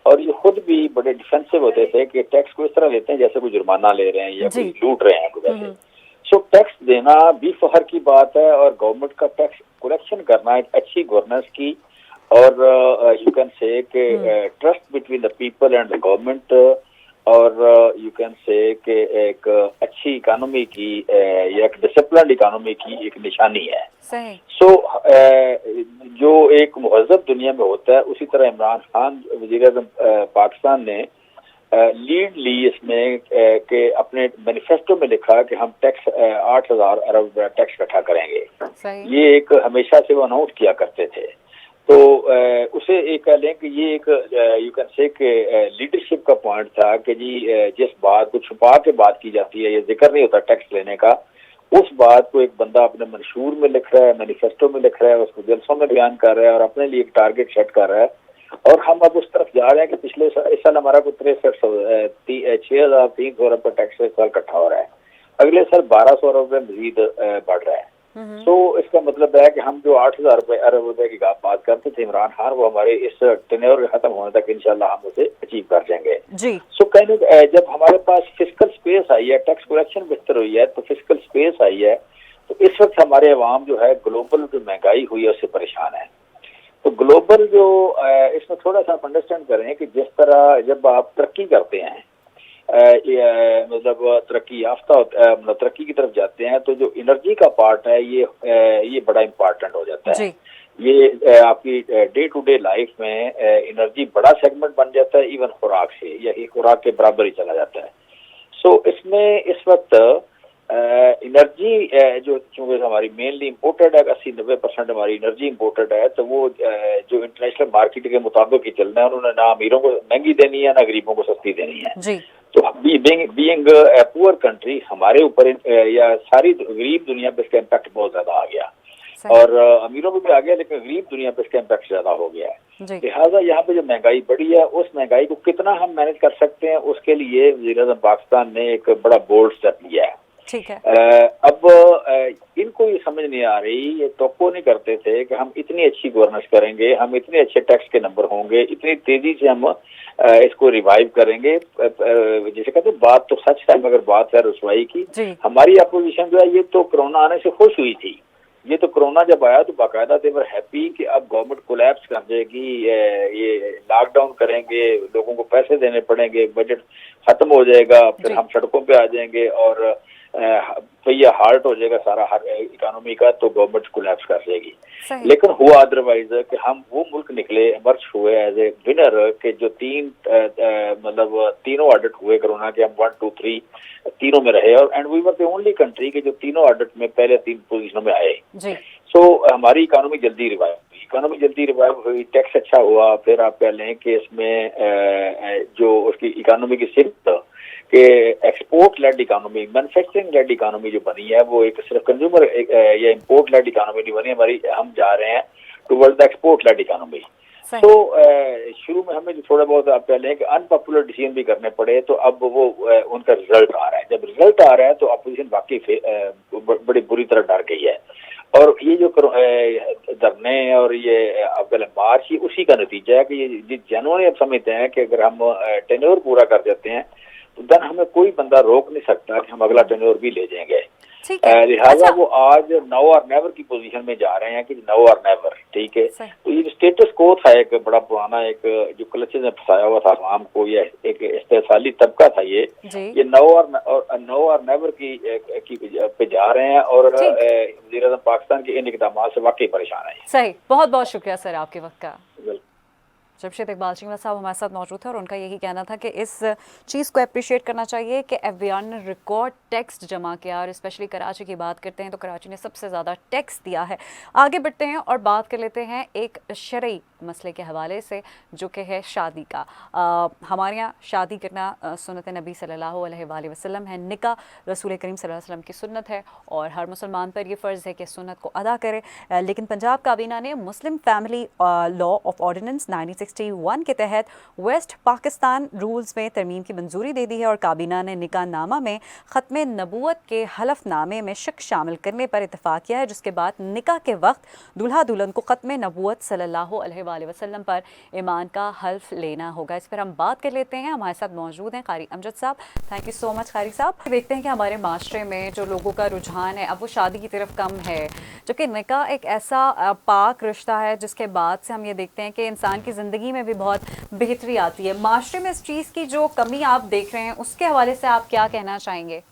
और ये खुद भी बड़े डिफेंसिव होते थे कि टैक्स को इस तरह लेते हैं जैसे कोई जुर्माना ले रहे हैं या कोई लूट रहे हैं कुछ ऐसे। सो टैक्स देना भी फखर की बात है, और गवर्नमेंट का टैक्स कलेक्शन करना एक अच्छी गवर्नेंस की और you can say trust between the people and the government, और यू कैन से कि एक अच्छी इकोनॉमी की या एक डिसिप्लिन इकोनॉमी की एक निशानी है। सो जो एक महज़ब दुनिया में होता है, उसी तरह इमरान खान वज़ीर-ए-आज़म पाकिस्तान ने लीड ली इसमें कि अपने मैनिफेस्टो में लिखा कि हम टैक्स 8,000 अरब टैक्स इकट्ठा करेंगे। ये एक हमेशा से वो अनाउंस किया करते थे। तो उसे एक कह लें कि ये एक यू कैन से लीडरशिप का पॉइंट था कि जी जिस बात को छुपा के बात की जाती है, ये जिक्र नहीं होता टैक्स लेने का, उस बात को एक बंदा अपने मंशूर में लिख रहा है, मैनिफेस्टो में लिख रहा है, उसको जलसों में बयान कर रहा है और अपने लिए एक टारगेट सेट कर रहा है। और हम अब उस तरफ जा रहे हैं कि पिछले इस साल हमारा को 6,300 अरब का टैक्स इस साल इकट्ठा हो रहा है, अगले साल 1,200 अरब मजीद बढ़ रहा है। तो इसका मतलब है कि हम जो 8,000 अरब रुपए की बात करते थे इमरान खान, वो हमारे इस टेन्योर खत्म होने तक इंशाल्लाह हम उसे अचीव कर जाएंगे जी। सो कहने जब हमारे पास फिजिकल स्पेस आई है, टैक्स कलेक्शन बेहतर हुई है, तो फिजिकल स्पेस आई है, तो इस वक्त हमारे अवाम जो है ग्लोबल जो महंगाई हुई है उससे परेशान है। तो ग्लोबल जो इसमें थोड़ा सा आप अंडरस्टैंड करें कि जिस तरह जब आप तरक्की करते हैं, मतलब तरक्की याफ्ता मतलब तरक्की की तरफ जाते हैं, तो जो एनर्जी का पार्ट है ये बड़ा इम्पोर्टेंट हो जाता है। ये आपकी डे टू डे लाइफ में एनर्जी बड़ा सेगमेंट बन जाता है, इवन खुराक से, या खुराक के बराबर ही चला जाता है। सो इसमें इस वक्त एनर्जी जो चूंकि हमारी मेनली इम्पोर्टेड है, 80-90% हमारी एनर्जी इम्पोर्टेड है, तो वो जो इंटरनेशनल मार्केट के मुताबिक ही चलना है। उन्होंने ना अमीरों को महंगी देनी है, ना गरीबों को सस्ती देनी है जी। तो बीइंग ए पुअर कंट्री, हमारे ऊपर या सारी गरीब दुनिया पे इसका इम्पैक्ट बहुत ज्यादा आ गया, और अमीरों पे भी आ गया, लेकिन गरीब दुनिया पे इसका इम्पैक्ट ज्यादा हो गया है। लिहाजा यहाँ पे जो महंगाई बढ़ी है, उस महंगाई को कितना हम मैनेज कर सकते हैं, उसके लिए वज़ीर-ए-आज़म पाकिस्तान ने एक बड़ा बोल्ड स्टेप लिया है। ठीक है। अब इनको ये समझ नहीं आ रही, ये तवक्को नहीं करते थे कि हम इतनी अच्छी गवर्नेंस करेंगे, हम इतने अच्छे टैक्स के नंबर होंगे, इतनी तेजी से हम इसको रिवाइव करेंगे। जैसे कहते हैं बात तो सच है, मगर बात है रुसवाई की। हमारी अपोजिशन जो है ये तो कोरोना आने से खुश हुई थी। ये तो कोरोना जब आया तो बाकायदा दे वर हैप्पी कि अब गवर्नमेंट कोलैप्स कर जाएगी, ये लॉकडाउन करेंगे, लोगों को पैसे देने पड़ेंगे, बजट खत्म हो जाएगा, फिर हम सड़कों पे आ जाएंगे और पहिया हार्ट हो जाएगा सारा हर इकोनॉमी का, तो गवर्नमेंट कोलैप्स कर जाएगी। लेकिन हुआ अदरवाइज कि हम वो मुल्क निकले, इमर्ज हुए एज ए विनर के जो मतलब तीनों ऑडिट हुए कोरोना के, हम 1, 2, 3 तीनों में रहे, और and we were the only country के जो तीनों ऑडिट में पहले 3 पोजीशनों में आए। सो हमारी इकोनॉमी जल्दी रिवाइव हुई, टैक्स अच्छा हुआ। फिर आप कह लें कि इसमें जो उसकी इकोनॉमी की सिर्फ कि export led economy, manufacturing led economy जो बनी है, वो एक सिर्फ कंज्यूमर या इंपोर्ट लेड इकोनॉमी नहीं बनी हमारी, हम जा रहे हैं toward the export led economy. तो शुरू में हमें थोड़ा बहुत आप कह लें कि अनपॉपुलर डिसीजन भी करने पड़े, तो अब वो उनका रिजल्ट आ रहा है। जब रिजल्ट आ रहा है तो अपोजिशन वाकई बड़ी बुरी तरह डर गई है, और ये जो धरने और ये आप कह लें मार्च, ये उसी का नतीजा है कि ये जनवरी अब समझते हैं कि अगर हम टेन्योर पूरा कर देते हैं तो देन हमें कोई बंदा रोक नहीं सकता कि हम अगला टेन्योर भी ले जाएंगे। लिहाजा वो आज नाउ और नेवर की पोजीशन में जा रहे हैं कि नाउ और नेवर, ठीक है। तो ये स्टेटस को था एक बड़ा पुराना, एक जो क्लचेस में फंसाया हुआ था आवाम को, या एक इस्तेसाली तबका था, ये नाउ और नेवर की पे जा रहे हैं, और वज़ीर-ए-आज़म पाकिस्तान के इन इक़दामात से वाकई परेशान है। सही, बहुत बहुत शुक्रिया सर आपके वक्त का। जमशेद इकबाल सिंह साहब हमारे साथ मौजूद थे, और उनका यही कहना था कि इस चीज़ को अप्रिशिएट करना चाहिए कि एफबीआर ने रिकॉर्ड टैक्स जमा किया, और स्पेशली कराची की बात करते हैं तो कराची ने सबसे ज़्यादा टैक्स दिया है। आगे बढ़ते हैं और बात कर लेते हैं एक शरई मसले के हवाले से, जो कि है शादी का। हमारे यहाँ शादी करना सुन्नत नबी सल्लल्लाहु अलैहि वसल्लम है, निकाह रसूल करीम सल्लल्लाहु अलैहि वसल्लम की सुन्नत है और हर मुसलमान पर यह फ़र्ज़ है कि सुन्नत को अदा करे। लेकिन पंजाब काबीना ने Muslim family law of ordinance 1961 के तहत वेस्ट पाकिस्तान रूल्स में तरमीम की मंजूरी दे दी है और काबीना ने निकाह नामा में ख़त्म नबूवत के हलफनामे में शक शामिल करने पर इत्तफ़ाक़ किया है, जिसके बाद निकाह के वक्त दूल्हा दुल्हन को ख़त्म नबूवत सल्लल्लाहु अलैहि वसल्लम पर ईमान का हल्फ लेना होगा। इस पर हम बात कर लेते हैं। हमारे साथ मौजूद हैं कारी अमजद साहब। थैंक यू सो मच कारी साहब। देखते हैं कि हमारे माशरे में जो लोगों का रुझान है अब वो शादी की तरफ कम है, जबकि निकाह एक ऐसा पाक रिश्ता है जिसके बाद से हम ये देखते हैं कि इंसान की ज़िंदगी में भी बहुत बेहतरी आती है। माशरे में इस चीज़ की जो कमी आप देख रहे हैं उसके हवाले से आप क्या कहना चाहेंगे?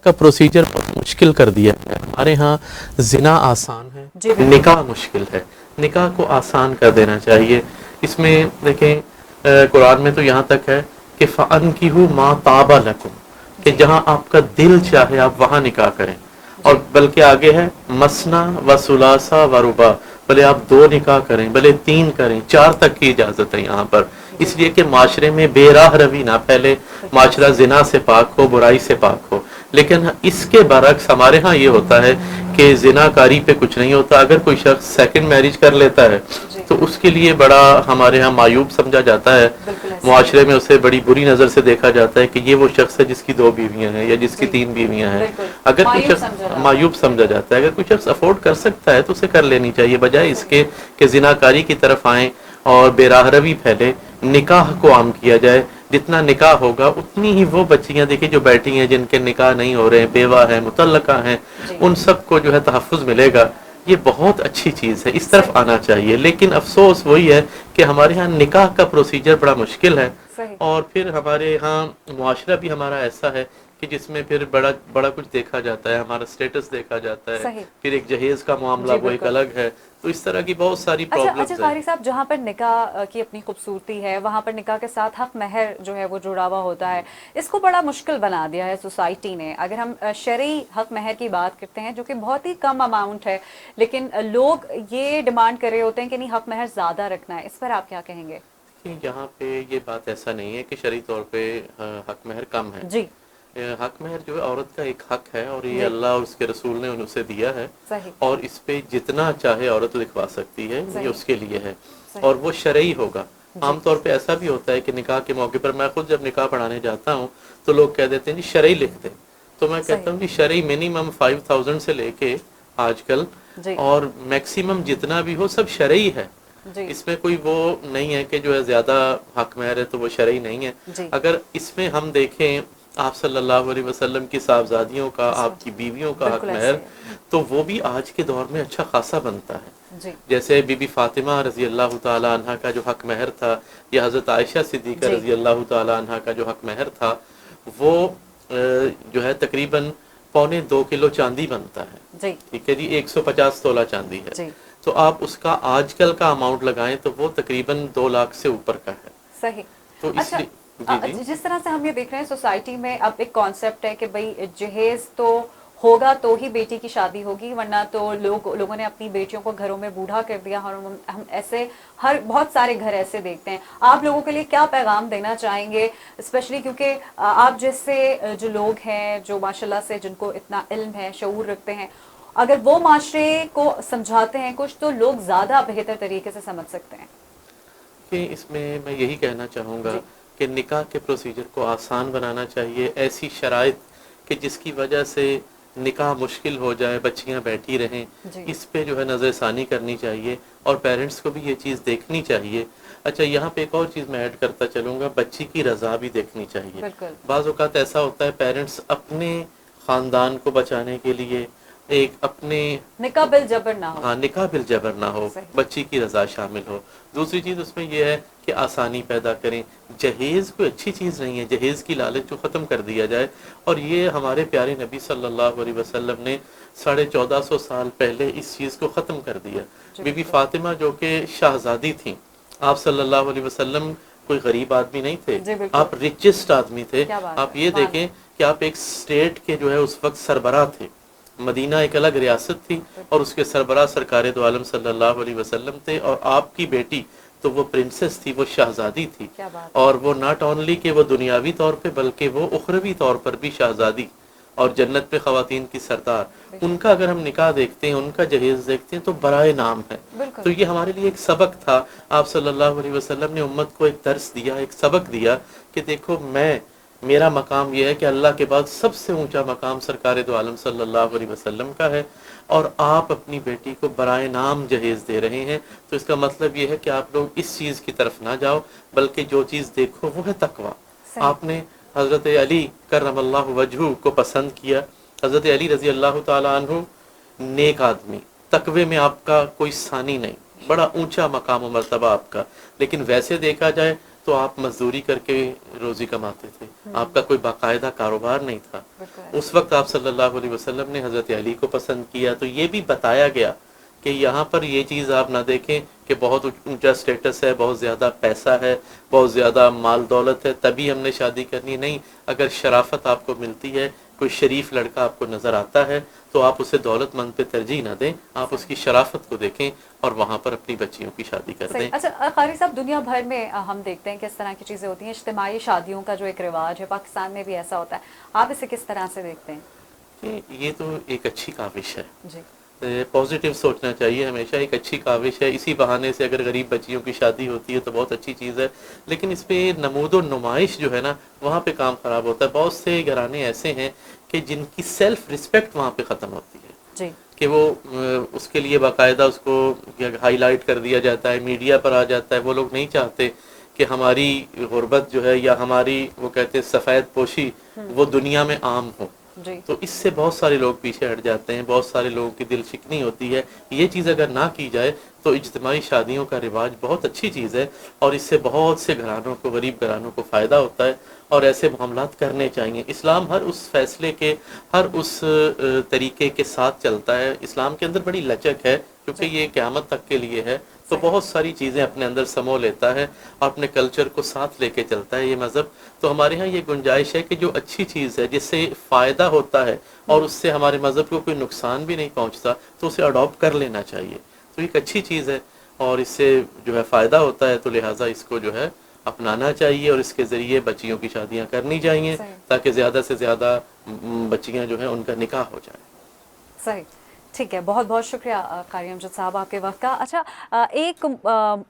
का प्रोसीजर बहुत मुश्किल कर दिया है। हमारे यहाँ जिना आसान जी, है, निकाह मुश्किल है। निकाह को आसान कर देना चाहिए। इसमें देखें कुरान में तो यहाँ तक है कि फ़अनकिहू मा ताबा लकुम, कि जहाँ आपका दिल चाहे आप वहाँ निकाह करें। और बल्कि आगे है मसना व सुलासा व रुबा, भले आप 2 निकाह करें, भले 3 करें, 4 तक की इजाज़त है यहाँ पर। इसलिए कि माशरे में बेराह रवी ना फैले, माशरा जिना से पाक हो, बुराई से पाक हो। लेकिन इसके बरक्स हमारे यहाँ ये होता है कि जिनाकारी पे कुछ नहीं होता। अगर कोई शख्स सेकंड मैरिज कर लेता है तो उसके लिए बड़ा हमारे यहाँ मायूब समझा जाता है। मुआशरे में उसे बड़ी बुरी नज़र से देखा जाता है कि ये वो शख्स है जिसकी 2 बीवियां हैं या जिसकी 3 बीवियां हैं। अगर कोई शख्स मायूब समझा जाता है, अगर कोई शख्स अफोर्ड कर सकता है तो उसे कर लेनी चाहिए, बजाय इसके कि जिनाकारी की तरफ आएँ और बेराहरवी फैले। निकाह को आम किया जाए, जितना निकाह होगा उतनी ही वो बच्चियां देखिए जो बैठी हैं जिनके निकाह नहीं हो रहे हैं, बेवा हैं, मुतल्लका हैं, उन सबको जो है तहफ़्फ़ुज़ मिलेगा। ये बहुत अच्छी चीज़ है, इस तरफ आना चाहिए। लेकिन अफसोस वही है कि हमारे यहाँ निकाह का प्रोसीजर बड़ा मुश्किल है और फिर हमारे यहाँ मुआशरा भी हमारा ऐसा है कि जिसमें फिर बड़ा बड़ा कुछ देखा जाता है, हमारा स्टेटस देखा जाता है, फिर एक जहेज का मामला वो एक अलग है। तो इस तरह की बहुत सारी प्रॉब्लम्स अच्छा कारी साहब, जहाँ पर निकाह की अपनी खूबसूरती है वहाँ पर निकाह के साथ हक महर जो है वो जुड़ा हुआ होता है। इसको बड़ा मुश्किल बना दिया है सोसाइटी ने। अगर हम शरई हक महर की बात करते हैं जो कि बहुत ही कम अमाउंट है, लेकिन लोग ये डिमांड कर रहे होते हैं कि नहीं हक महर ज़्यादा रखना है। इस पर आप क्या कहेंगे? यहाँ पे ये बात ऐसा नहीं है कि शरई तौर पे हक महर कम है जी। हक महर जो है औरत का एक हक है और ये अल्लाह और उसके रसूल ने उसे दिया है और इस पे जितना चाहे औरत दिखवा सकती है, ये उसके लिए है और वो शरई होगा। आमतौर पे ऐसा भी होता है कि निकाह के मौके पर मैं खुद जब निकाह पढ़ाने जाता हूँ तो लोग कह देते हैं जी शरई लिख दें, तो मैं कहता हूँ कि शरई मिनिमम 5000 से लेके आजकल और मैक्सिमम जितना भी हो सब शरई है। इसमें कोई वो नहीं है कि जो है ज्यादा हक महर है तो वो शरई नहीं है। अगर इसमें हम देखें आप सल्लल्लाहु अलैहि वसल्लम की साहबजादियों का, आपकी बीवियों का हक महर, तो वो भी आज के दौर में अच्छा खासा बनता है। जैसे बीबी फातिमा रजी अल्लाह ताला अन्हा का जो हक महर था या हजरत आयशा सिद्दीका रजी अल्लाह ताला अन्हा का जो हक महर था वो जो है तकरीबन 1.25 किलो चांदी बनता है। ठीक है जी, 150 तोला चांदी है। तो आप उसका आजकल का अमाउंट लगाएं तो वो तकरीबन 2 लाख से ऊपर का है। सही। तो इसलिए जिस तरह से हम ये देख रहे हैं सोसाइटी में अब एक कॉन्सेप्ट है कि भाई जहेज तो होगा तो ही बेटी की शादी होगी, वरना तो लोगों ने अपनी बेटियों को घरों में बूढ़ा कर दिया और हम ऐसे बहुत सारे घर ऐसे देखते हैं। आप लोगों के लिए क्या पैगाम देना चाहेंगे, स्पेशली क्योंकि आप जैसे जो लोग हैं जो माशाल्लाह से जिनको इतना इल्म है, शऊर रखते हैं, अगर वो माशरे को समझाते हैं कुछ तो लोग ज़्यादा बेहतर तरीके से समझ सकते हैं। कि इसमें मैं यही कहना चाहूँगा कि निकाह के प्रोसीजर को आसान बनाना चाहिए, ऐसी शराइत कि जिसकी वजह से निकाह मुश्किल हो जाए, बच्चियां बैठी रहें, इस पे जो है नज़रसानी करनी चाहिए और पेरेंट्स को भी ये चीज़ देखनी चाहिए। अच्छा, यहाँ पे एक और चीज़ मैं ऐड करता चलूँगा, बच्ची की रज़ा भी देखनी चाहिए। बाज़ औक़ात ऐसा होता है पेरेंट्स अपने ख़ानदान को बचाने के लिए एक अपने निकाह बिल जबर ना हो, हाँ निकाह बिल जबर ना हो, बच्ची की रज़ा शामिल हो। दूसरी चीज़ उसमें यह है कि आसानी पैदा करें। जहेज़ कोई अच्छी चीज़ नहीं है, जहेज़ की लालच को ख़त्म कर दिया जाए और ये हमारे प्यारे नबी सल्लल्लाहु अलैहि वसल्लम ने 1450 साल पहले इस चीज़ को ख़त्म कर दिया। बीबी फातिमा जो कि शहजादी थी, आप सल्लल्लाहु अलैहि वसल्लम कोई गरीब आदमी नहीं थे, आप रिचेस्ट आदमी थे। आप ये देखें कि आप एक स्टेट के जो है उस वक्त सरबराह थे, मदीना एक अलग रियासत थी और उसके सरबराह सरकार दो आलम सल्लल्लाहु अलैहि वसल्लम थे, और आपकी बेटी तो वो प्रिंसेस थी, वो शहजादी थी। क्या बात। और वो नॉट ओनली कि वो दुनियावी तौर पे बल्कि वो उखरवी तौर पर भी शहजादी और जन्नत पे ख़वातीन की सरदार। उनका अगर हम निकाह देखते हैं, उनका जहेज देखते हैं तो बराए नाम है। बिल्कुल। तो ये हमारे लिए एक सबक था। आप सल्लल्लाहु अलैहि वसल्लम ने उम्मत को एक दर्स दिया, एक सबक दिया कि देखो मेरा मकाम यह है कि अल्लाह के बाद सबसे ऊंचा मकाम सरकार दो आलम सल्लल्लाहु अलैहि वसल्लम का है, और आप अपनी बेटी को बराए नाम जहेज दे रहे हैं। तो इसका मतलब ये है कि आप लोग इस चीज़ की तरफ ना जाओ, बल्कि जो चीज़ देखो वो है तकवा। आपने हज़रत अली करमल्लाहु वजहू को पसंद किया। हज़रत अली रज़ी अल्लाह ताला अन्हु नेक आदमी, तकवे में आपका कोई सानी नहीं, बड़ा ऊंचा मकाम और मर्तबा आपका। लेकिन वैसे देखा जाए तो आप मजदूरी करके रोजी कमाते थे, आपका कोई बाकायदा कारोबार नहीं था। उस वक्त आप सल्लल्लाहु अलैहि वसल्लम ने हज़रत अली को पसंद किया। तो ये भी बताया गया कि यहाँ पर ये चीज़ आप ना देखें कि बहुत ऊंचा स्टेटस है, बहुत ज़्यादा पैसा है, बहुत ज़्यादा माल दौलत है तभी हमने शादी करनी। नहीं, अगर शराफत आपको मिलती है, कोई शरीफ लड़का आपको नज़र आता है तो आप उसे दौलतमंद पे तरजीह ना दें, आप उसकी शराफत को देखें और वहाँ पर अपनी बच्चियों की शादी कर दें। अच्छा कारी साहब, दुनिया भर में हम देखते हैं किस तरह की चीज़ें होती हैं, इज्तिमाई शादियों का जो एक रिवाज है, पाकिस्तान में भी ऐसा होता है, आप इसे किस तरह से देखते हैं? ये तो एक अच्छी काविश है जी, पॉजिटिव सोचना चाहिए हमेशा। एक अच्छी काविश है, इसी बहाने से अगर गरीब बच्चियों की शादी होती है तो बहुत अच्छी चीज़ है। लेकिन इस पे नमूदो नुमाइश जो है ना, वहाँ पे काम ख़राब होता है। बहुत से घराने ऐसे हैं कि जिनकी सेल्फ रिस्पेक्ट वहाँ पे ख़त्म होती है जी, कि वो उसके लिए बाकायदा उसको हाईलाइट कर दिया जाता है, मीडिया पर आ जाता है। वो लोग नहीं चाहते कि हमारी गुर्बत जो है या हमारी वो कहते हैं सफ़ेद पोशी वो दुनिया में आम हो। तो इससे बहुत सारे लोग पीछे हट जाते हैं, बहुत सारे लोगों की दिल शिकनी होती है। ये चीज़ अगर ना की जाए तो इज्तिमाई शादियों का रिवाज बहुत अच्छी चीज़ है और इससे बहुत से घरानों को, गरीब घरानों को फ़ायदा होता है और ऐसे मामलात करने चाहिए। इस्लाम हर उस फैसले के, हर उस तरीके के साथ चलता है। इस्लाम के अंदर बड़ी लचक है क्योंकि ये क़यामत तक के लिए है, तो बहुत सारी चीज़ें अपने अंदर समो लेता है और अपने कल्चर को साथ लेके चलता है ये मज़हब। तो हमारे यहाँ ये गुंजाइश है कि जो अच्छी चीज़ है, जिससे फ़ायदा होता है और उससे हमारे मज़हब को कोई नुकसान भी नहीं पहुँचता, तो उसे अडॉप्ट कर लेना चाहिए। तो एक अच्छी चीज़ है और इससे जो है फ़ायदा होता है, तो लिहाजा इसको जो है अपनाना चाहिए और इसके ज़रिए बच्चियों की शादियाँ करनी चाहिए ताकि ज़्यादा से ज़्यादा बच्चियाँ जो हैं उनका निकाह हो जाए। सही, ठीक है, बहुत बहुत शुक्रिया कारी अमजद साहब आपके वक्त का। अच्छा, एक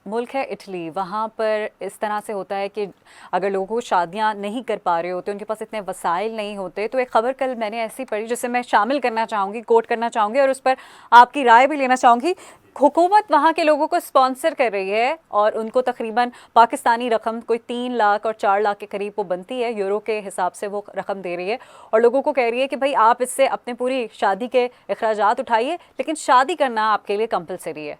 मुल्क है इटली, वहाँ पर इस तरह से होता है कि अगर लोगों को शादियाँ नहीं कर पा रहे होते, उनके पास इतने वसाइल नहीं होते, तो एक ख़बर कल मैंने ऐसी पढ़ी जिसे मैं शामिल करना चाहूँगी, कोट करना चाहूँगी और उस पर आपकी राय भी लेना चाहूँगी। हुकूमत वहाँ के लोगों को स्पॉन्सर कर रही है और उनको तकरीबन पाकिस्तानी रकम कोई 3 लाख और 4 लाख के करीब वो बनती है, यूरो के हिसाब से वो रकम दे रही है और लोगों को कह रही है कि भाई आप इससे अपने पूरी शादी के अखराजात उठाइए, लेकिन शादी करना आपके लिए कंपलसरी है।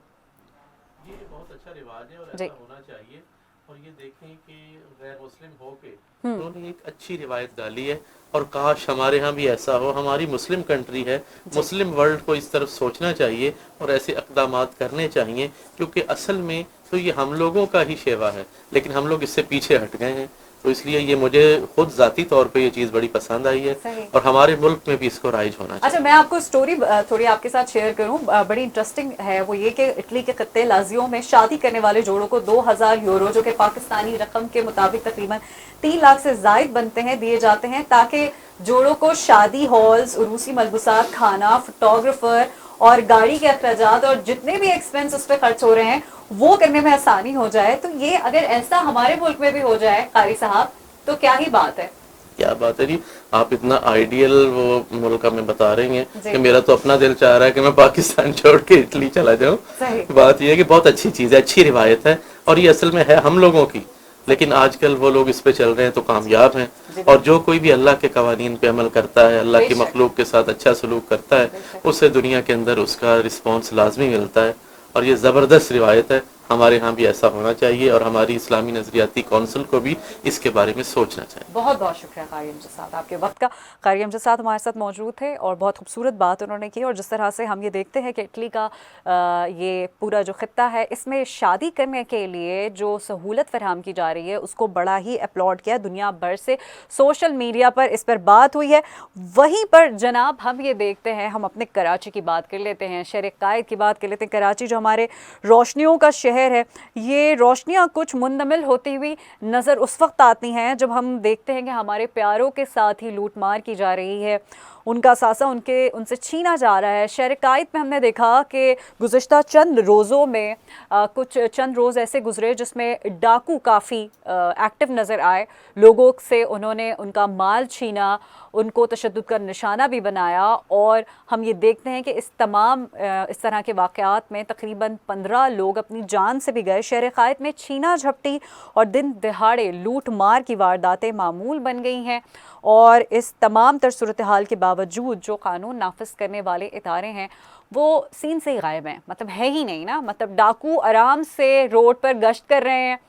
ये बहुत अच्छा रिवाज है और ऐसा होना चाहिए। और ये देखें कि गैर मुस्लिम होके उन्होंने एक अच्छी रिवायत डाली है और काश हमारे यहाँ भी ऐसा हो। हमारी मुस्लिम कंट्री है, मुस्लिम वर्ल्ड को इस तरफ सोचना चाहिए और ऐसे इक़दामात करने चाहिए, क्योंकि असल में तो ये हम लोगों का ही शेवा है, लेकिन हम लोग इससे पीछे हट गए हैं। तो इसलिए ये मुझे खुद ज़ाती तौर पे ये चीज़ बड़ी पसंद आई है और हमारे मुल्क में भी इसको राइज होना चाहिए। अच्छा, मैं आपको स्टोरी थोड़ी आपके साथ शेयर करूं, बड़ी इंटरेस्टिंग है। वो ये कि इटली के खत्ते लाजियो में शादी करने वाले जोड़ों को 2000 यूरो, जो कि पाकिस्तानी रकम के मुताबिक तकरीबन 3 लाख से ज़ायद बनते हैं, दिए जाते हैं ताकि जोड़ों को शादी हॉल्स, उरूसी मलबूसात, खाना, फोटोग्राफर और गाड़ी के अखराजात और जितने भी एक्सपेंस उस पर खर्च हो रहे हैं वो करने में आसानी हो जाए। तो ये अगर ऐसा हमारे मुल्क में भी हो जाए कारी साहब, तो क्या ही बात है। क्या बात है जी, आप इतना आइडियल वो मुल्क में बता रहे हैं कि मेरा तो अपना दिल चाह रहा है कि मैं पाकिस्तान छोड़ के इटली चला जाऊं। बात यह है कि बहुत अच्छी चीज़ है, अच्छी रिवायत है और ये असल में है हम लोगों की, लेकिन आजकल वो लोग इस पे चल रहे हैं तो कामयाब हैं। और जो कोई भी अल्लाह के कवानीन पे अमल करता है, अल्लाह की मखलूक के साथ अच्छा सलूक करता है, उससे दुनिया के अंदर उसका रिस्पॉन्स लाजमी मिलता है और ये ज़बरदस्त रिवायत है। हमारे यहाँ भी ऐसा होना चाहिए और हमारी इस्लामी नजरियाती कौंसिल को भी इसके बारे में सोचना चाहिए। बहुत बहुत शुक्रिया कारी अमजद साहब आपके वक्त का। कारी अमजद साहब हमारे साथ मौजूद थे और बहुत खूबसूरत बात उन्होंने की, और जिस तरह से हम ये देखते हैं कि इटली का ये पूरा जो खित्ता है, इसमें शादी करने के लिए जो सहूलत फराहम की जा रही है उसको बड़ा ही अपलॉड किया। दुनिया भर से सोशल मीडिया पर इस पर बात हुई है। वहीं पर जनाब हम ये देखते हैं, हम अपने कराची की बात कर लेते हैं, शहर कायद की बात कर लेते हैं। कराची जो हमारे रोशनियों का शहर है, ये रोशनियाँ कुछ मुंदमिल होती हुई नज़र उस वक्त आती हैं जब हम देखते हैं कि हमारे प्यारों के साथ ही लूट मार की जा रही है, उनका सासा उनसे छीना जा रहा है। शहर कायद में हमने देखा कि गुज़िश्ता चंद रोज़ों में कुछ चंद रोज़ ऐसे गुजरे जिसमें डाकू काफ़ी एक्टिव नज़र आए, लोगों से उन्होंने उनका माल छीना, उनको तशद्दुद का निशाना भी बनाया। और हम ये देखते हैं कि इस तरह के वाक़यात में तकरीबन 15 लोग अपनी जान से भी गए। शहर कायद में छीना झपटी और दिन दिहाड़े लूट मार की वारदातें मामूल बन गई हैं, और इस तमाम तर सूरत हाल के बावजूद जो कानून नाफिज करने वाले इदारे हैं वो सीन से ही गायब हैं। मतलब है ही नहीं ना, मतलब डाकू आराम से रोड पर गश्त कर रहे हैं,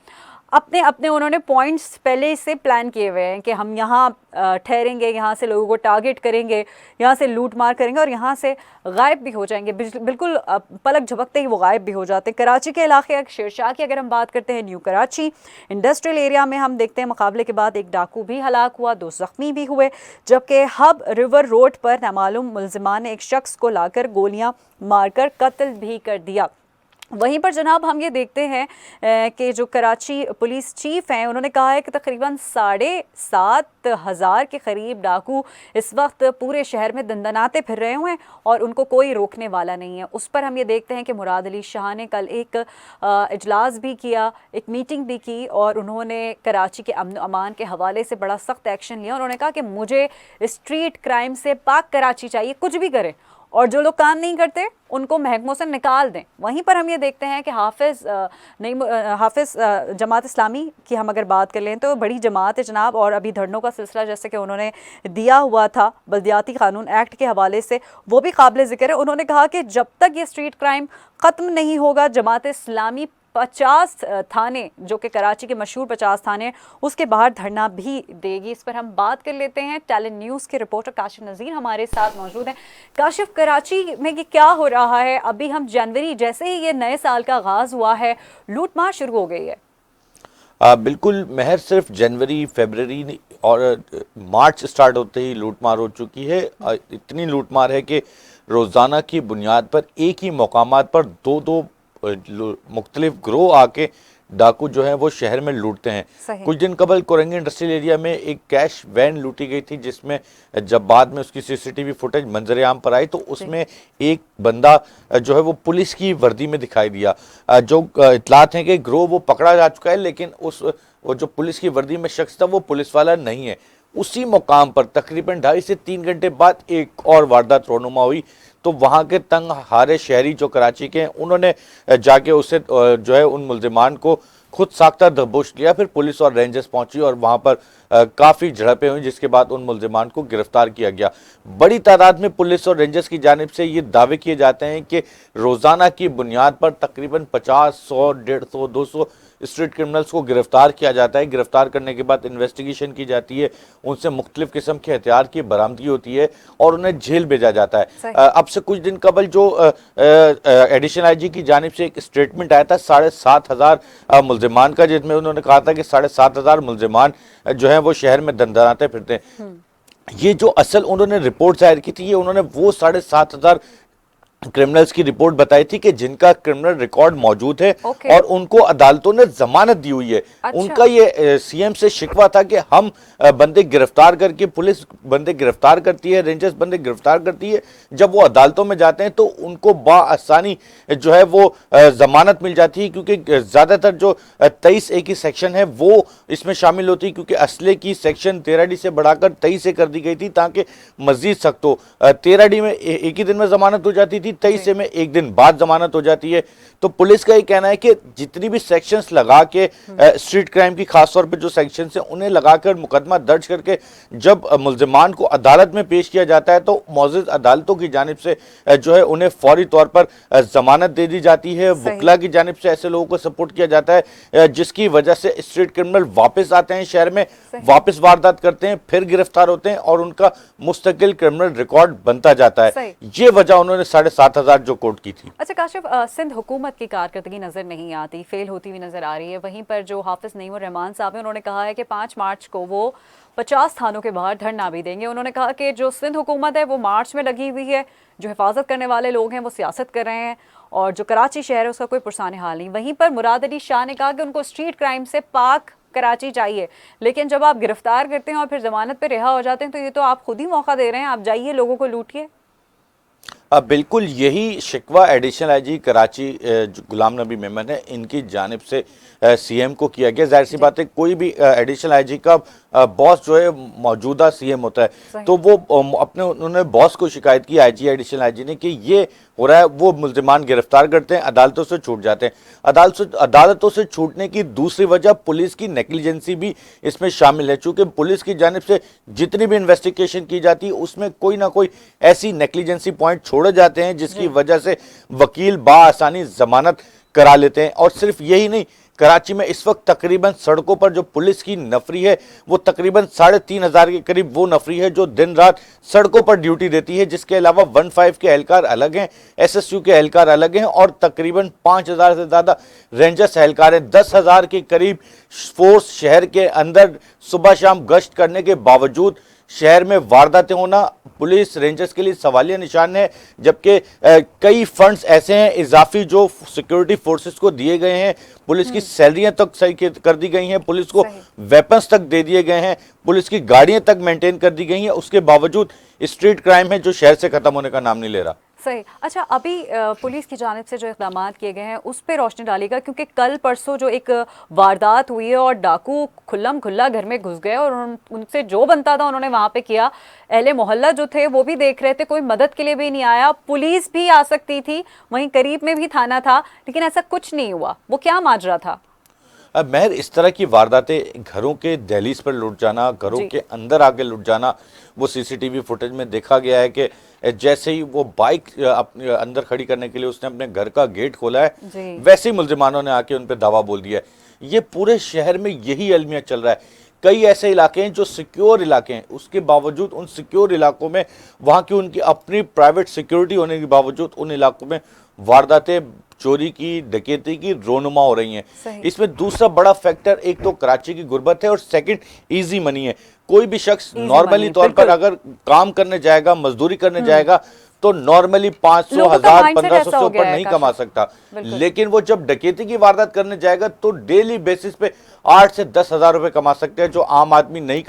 अपने अपने उन्होंने पॉइंट्स पहले से प्लान किए हुए हैं कि हम यहाँ ठहरेंगे, यहाँ से लोगों को टारगेट करेंगे, यहाँ से लूट मार करेंगे और यहाँ से गायब भी हो जाएंगे। बिल्कुल पलक झपकते ही वो गायब भी हो जाते हैं। कराची के इलाके शेरशाह की अगर हम बात करते हैं, न्यू कराची इंडस्ट्रियल एरिया में हम देखते हैं मुकाबले के बाद एक डाकू भी हलाक हुआ, 2 ज़ख्मी भी हुए, जबकि हब रिवर रोड पर नामालूम मुलजिमान ने एक शख्स को लाकर गोलियाँ मारकर कत्ल भी कर दिया। वहीं पर जनाब हम ये देखते हैं कि जो कराची पुलिस चीफ हैं, उन्होंने कहा है कि तकरीबन 7,500 के करीब डाकू इस वक्त पूरे शहर में दंदनाते फिर रहे हुए हैं और उनको कोई रोकने वाला नहीं है। उस पर हम ये देखते हैं कि मुराद अली शाह ने कल एक इजलास भी किया, एक मीटिंग भी की, और उन्होंने कराची के अमन अमान के हवाले से बड़ा सख्त एक्शन लिया। उन्होंने कहा कि मुझे स्ट्रीट क्राइम से पाक कराची चाहिए, कुछ भी करें, और जो लोग काम नहीं करते उनको महकमों से निकाल दें। वहीं पर हम ये देखते हैं कि हाफिज़ जमात इस्लामी की हम अगर बात कर लें तो बड़ी जमात है जनाब, और अभी धरनों का सिलसिला जैसे कि उन्होंने दिया हुआ था बल्दियाती कानून एक्ट के हवाले से, वो भी काबिल ज़िक्र है। उन्होंने कहा कि जब तक ये स्ट्रीट क्राइम ख़त्म नहीं होगा, जमात इस्लामी 50 थाने जो कि कराची के मशहूर 50 थाने, उसके बाहर धरना भी देगी। इस पर हम बात कर लेते हैं। टैलेंट न्यूज़ के रिपोर्टर काशिफ नज़ीर हमारे साथ मौजूद हैं। काशिफ, कराची में ये क्या हो रहा है? अभी हम जनवरी, जैसे ही ये नए साल का आगाज़ हुआ है, लूटमार शुरू हो गई है। बिल्कुल महर, सिर्फ जनवरी, फरवरी और मार्च स्टार्ट होते ही लूटमार हो चुकी है। इतनी लूटमार है कि रोज़ाना की बुनियाद पर एक ही मकामात पर 2-2 मुख्तलिफ ग्रोह आके डाकू जो है वो शहर में लूटते हैं। कुछ दिन कबल कोरंगी इंडस्ट्रियल एरिया में एक कैश वैन लूटी गई थी, जिसमें जब बाद में उसकी सीसीटीवी फुटेज मंजर आम पर आई तो उसमें एक बंदा जो है वो पुलिस की वर्दी में दिखाई दिया। जो इतलात हैं कि ग्रोह वो पकड़ा जा चुका है, लेकिन वो जो पुलिस की वर्दी में शख्स था वो पुलिस वाला नहीं है। उसी मुकाम पर तकरीबन 2.5 से 3 घंटे बाद एक और वारदात रोनुमा हुई, तो वहाँ के तंग हारे शहरी जो कराची के हैं उन्होंने जाके उसे जो है उन मुल्जिमान को खुद साख्ता दबोच लिया। फिर पुलिस और रेंजर्स पहुंची और वहाँ पर काफ़ी झड़पें हुई, जिसके बाद उन मुल्जिमान को गिरफ्तार किया गया। बड़ी तादाद में पुलिस और रेंजर्स की जानिब से ये दावे किए जाते हैं कि रोज़ाना की बुनियाद पर तकरीबन 50, 100, 150, 200 स्ट्रीट क्रिमिनल्स को गिरफ्तार किया जाता है। गिरफ्तार करने के बाद इन्वेस्टिगेशन की जाती है, उनसे मुख्तलिफ किस्म के हथियार की बरामदगी होती है और उन्हें जेल भेजा जाता है। अब से कुछ दिन कबल जो एडिशनल आईजी की जानिब से एक स्टेटमेंट आया था 7,500 मुल्जिमान का, जिसमें उन्होंने कहा था कि 7,500 मुल्जिमान जो है वो शहर में दंदनाते फिरते हैं। ये जो असल उन्होंने रिपोर्ट जाहिर की थी, ये उन्होंने वो 7,500 क्रिमिनल्स की रिपोर्ट बताई थी कि जिनका क्रिमिनल रिकॉर्ड मौजूद है और उनको अदालतों ने जमानत दी हुई है। उनका ये सीएम से शिकवा था कि हम बंदे गिरफ्तार करके, पुलिस बंदे गिरफ्तार करती है, रेंजर्स बंदे गिरफ्तार करती है, जब वो अदालतों में जाते हैं तो उनको बाआसानी जो है वो जमानत मिल जाती है, क्योंकि ज़्यादातर जो 23A की सेक्शन है वो इसमें शामिल होती है, क्योंकि असले की सेक्शन 13D से बढ़ाकर 23A कर दी गई थी ताकि मजीद सख्त हो। 13D में एक ही दिन में जमानत हो जाती थी, की 23 में एक दिन बाद जमानत हो जाती है। तो पुलिस का ये कहना है कि जितनी भी सेक्शंस लगा के स्ट्रीट क्राइम की खासतौर पे जो सेक्शंस हैं उन्हें लगाकर मुकदमा दर्ज करके जब मुल्जिमान को अदालत में पेश किया जाता है तो मौजूद अदालतों की जानिब से जो है उन्हें फौरी तौर पर जमानत दे दी जाती है। वकला की जानिब से ऐसे लोगों को सपोर्ट किया जाता है जिसकी वजह से स्ट्रीट क्रिमिनल वापस आते हैं शहर में, वापस वारदात करते हैं, फिर गिरफ्तार होते हैं और उनका मुस्तकिल क्रिमिनल रिकॉर्ड बनता जाता है। ये वजह उन्होंने 7,500 जो कोट की थी। अच्छा काशिफ, सिंध हुकूमत की कारकर्दगी नजर नहीं आती, फेल होती हुई नजर आ रही है। वहीं पर जो हाफिज नईमुर रहमान साहब हैं उन्होंने कहा है कि 5 मार्च को वो 50 थानों के बाहर धरना भी देंगे। उन्होंने कहा कि जो सिंध हुकूमत है वो मार्च में लगी हुई है, जो हिफाजत करने वाले लोग हैं वो सियासत कर रहे हैं और जो कराची शहर है उसका कोई पुरसाने हाल नहीं। वहीं पर मुराद अली शाह ने कहा कि उनको स्ट्रीट क्राइम से पाक कराची चाहिए, लेकिन जब आप गिरफ्तार करते हैं और फिर जमानत पे रिहा हो जाते हैं तो ये तो आप खुद ही मौका दे रहे हैं, आप जाइए लोगों को लूटिए। बिल्कुल यही शिकवा एडिशनल आईजी कराची गुलाम नबी मेमन है, इनकी जानिब से सीएम को किया गया। जाहिर सी बात है कोई भी एडिशनल आईजी का बॉस जो है मौजूदा सीएम होता है, तो वो अपने उन्होंने बॉस को शिकायत की आईजी एडिशनल आईजी ने कि ये हो रहा है, वो मुल्जिमान गिरफ्तार करते हैं, अदालतों से छूट जाते हैं। अदालतों से छूटने की दूसरी वजह पुलिस की नेग्लिजेंसी भी इसमें शामिल है, चूंकि पुलिस की जानिब से जितनी भी इन्वेस्टिगेशन की जाती है उसमें कोई ना कोई ऐसी नेग्लिजेंसी पॉइंट छोड़े जाते हैं जिसकी वजह से वकील बाआसानी जमानत करा लेते हैं। और सिर्फ यही नहीं, कराची में इस वक्त तकरीबन सड़कों पर जो पुलिस की नफरी है वो तकरीबन 3,500 के करीब वो नफरी है जो दिन रात सड़कों पर ड्यूटी देती है, जिसके अलावा 15 के एहलकार अलग हैं, एसएसयू के एहलकार अलग हैं और तकरीबन 5,000 से ज़्यादा रेंजर्स एहलकार हैं। 10,000 के करीब फोर्स शहर के अंदर सुबह शाम गश्त करने के बावजूद शहर में वारदातें होना पुलिस रेंजर्स के लिए सवालिया निशान है, जबकि कई फंड्स ऐसे हैं इजाफी जो सिक्योरिटी फोर्सेस को दिए गए हैं, पुलिस की सैलरियां तक सही कर दी गई हैं, पुलिस को वेपन्स तक दे दिए गए हैं, पुलिस की गाड़ियां तक मेंटेन कर दी गई हैं, उसके बावजूद स्ट्रीट क्राइम है जो शहर से खत्म होने का नाम नहीं ले रहा। सही। अच्छा, अभी पुलिस की जानिब से जो इक़दाम किए गए हैं उस पर रोशनी डालेगा, क्योंकि कल परसों जो एक वारदात हुई है और डाकू खुल्लम खुल्ला घर में घुस गए और उनसे जो बनता था उन्होंने वहाँ पे किया। अहले मोहल्ला जो थे वो भी देख रहे थे, कोई मदद के लिए भी नहीं आया, पुलिस भी आ सकती थी, वहीं करीब में भी थाना था, लेकिन ऐसा कुछ नहीं हुआ। वो क्या माजरा था? अब महर, इस तरह की वारदातें घरों के दहलीज पर लुट जाना, घरों के अंदर आके लुट जाना, वो सीसीटीवी फुटेज में देखा गया है कि जैसे ही वो बाइक अपने अंदर खड़ी करने के लिए उसने अपने घर का गेट खोला है, वैसे ही मुल्जिमानों ने आके उन पर दावा बोल दिया है। ये पूरे शहर में यही अलमिया चल रहा है। कई ऐसे इलाके हैं जो सिक्योर इलाके हैं, उसके बावजूद उन सिक्योर इलाकों में वहाँ की उनकी अपनी प्राइवेट सिक्योरिटी होने के बावजूद उन इलाकों में वारदातें चोरी की, डकैती की रोनुमा हो रही हैं। इसमें दूसरा बड़ा फैक्टर एक तो कराची की गुर्बत है और सेकंड इजी मनी है। कोई भी शख्स नॉर्मली तौर पर अगर काम करने जाएगा, मजदूरी करने जाएगा तो नॉर्मली 500, 1000, 1500 से ऊपर नहीं कमा सकता, लेकिन वो जब डकैती की वारदात करने जाएगा तो डेली बेसिस पे 8 से 10,000 रुपए कमा सकते हैं, जो आम आदमी नहीं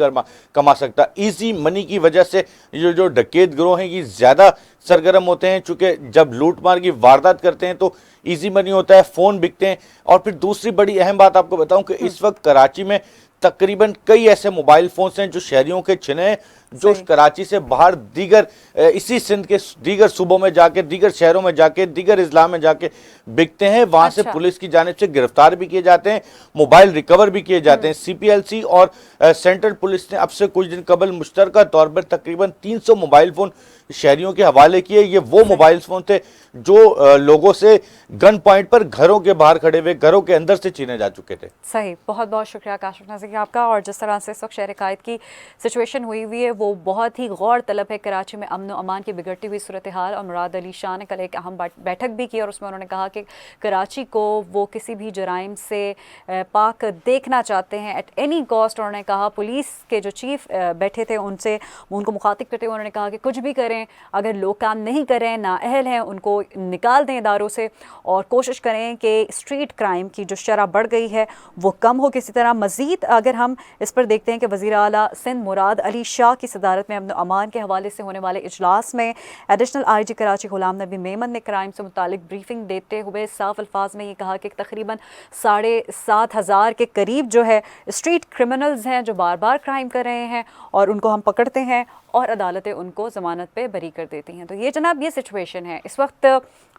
कमा सकता। इजी मनी की वजह से जो डकैत गिरोह हैं ये ज्यादा सरगर्म होते हैं, चूंकि जब लूटमार की वारदात करते हैं तो इजी मनी होता है, फोन बिकते हैं। और फिर दूसरी बड़ी अहम बात आपको बताऊं कि इस वक्त कराची में तकरीबन कई ऐसे मोबाइल फोन्स हैं जो शहरियों के छिने हैं, जो कराची से बाहर दीगर इसी सिंध के दीगर सूबों में जाके, दीगर शहरों में जाके, दीगर इजला में जाके बिकते हैं। वहां से पुलिस की जानिब से गिरफ्तार भी किए जाते हैं, मोबाइल रिकवर भी किए जाते हैं। सीपीएलसी और सेंट्रल पुलिस ने अब से कुछ दिन कबल मुश्तरका तौर पर तकरीबन 300 मोबाइल फोन शहरियों के हवाले किए। ये वो मोबाइल फोन थे जो लोगों से गन पॉइंट पर घरों के बाहर खड़े हुए घरों के अंदर से छीने जा चुके थे। सही, बहुत बहुत शुक्रिया काशिफ नाज़िर आपका। और जिस तरह से इस वक्त शहर कायद की सिचुएशन हुई हुई है वो बहुत ही गौर तलब है। कराची में अमन अमान की बिगड़ती हुई सूरत हाल, और मुराद अली शाह ने कल एक अहम बैठक भी की और उसमें उन्होंने कहा कि कराची को वो किसी भी जराइम से पाक देखना चाहते हैं एट एनी कॉस्ट। उन्होंने कहा पुलिस के जो चीफ बैठे थे उनको मुखातिब करते हुए उन्होंने कहा कि कुछ भी करें, अगर लोग काम नहीं कर रहे हैं, नाअहल हैं, उनको निकाल दें इदारों से और कोशिश करें कि स्ट्रीट क्राइम की जो शरह बढ़ गई है वो कम हो किसी तरह। मज़ीद अगर हम इस पर देखते हैं कि वज़ीर आला सिंध मुराद अली शाह की सदारत में अमन अमान के हवाले से होने वाले इजलास में एडिशनल IG कराची गुलाम नबी मेमन ने क्राइम से मुतालिक ब्रीफिंग देते हुए साफ अल्फाज में ये कहा कि तकरीबन 7,500 के करीब जो है स्ट्रीट क्रिमिनल्स हैं जो बार बार क्राइम कर रहे हैं और उनको हम पकड़ते हैं और अदालतें उनको ज़मानत पे बरी कर देती हैं। तो ये जनाब ये सिचुएशन है इस वक्त।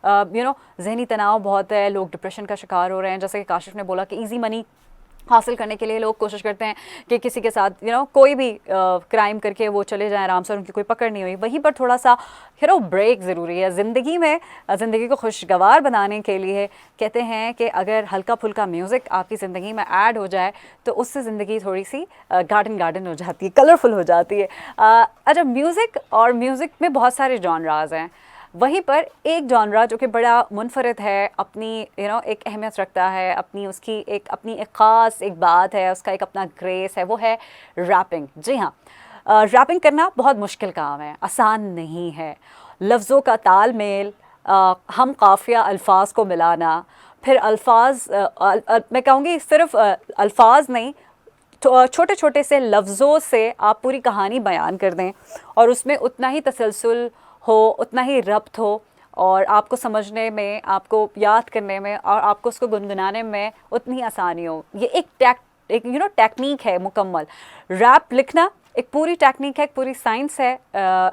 जहनी तनाव बहुत है, लोग डिप्रेशन का शिकार हो रहे हैं। जैसे कि काशिफ ने बोला कि ईजी मनी हासिल करने के लिए लोग कोशिश करते हैं कि किसी के साथ कोई भी क्राइम करके वो चले जाएं आराम से और उनकी कोई पकड़ नहीं हुई। वहीं पर थोड़ा सा ब्रेक ज़रूरी है ज़िंदगी में। ज़िंदगी को खुशगवार बनाने के लिए कहते हैं कि अगर हल्का फुल्का म्यूज़िक आपकी ज़िंदगी में ऐड हो जाए तो उससे ज़िंदगी थोड़ी सी गार्डन हो जाती है, कलरफुल हो जाती है। अच्छा, म्यूज़िक और म्यूज़िक में बहुत सारे जॉनराज हैं, वहीं पर एक जॉनरा जो कि बड़ा मुनफरद है, अपनी एक अहमियत रखता है, उसकी एक ख़ास एक बात है, उसका एक अपना ग्रेस है, वो है रैपिंग। जी हाँ, रैपिंग करना बहुत मुश्किल काम है, आसान नहीं है। लफ्ज़ों का तालमेल, हम काफ़िया अल्फाज को मिलाना, फिर अल्फाज मैं कहूँगी सिर्फ अल्फाज नहीं, छोटे छोटे से लफ्ज़ों से आप पूरी कहानी बयान कर दें और उसमें उतना ही तसलसल हो, उतना ही रब्त हो और आपको समझने में, आपको याद करने में और आपको उसको गुनगुनाने में उतनी आसानी हो। ये एक टेक्निक है मुकम्मल। रैप लिखना एक पूरी टेक्निक है, एक पूरी साइंस है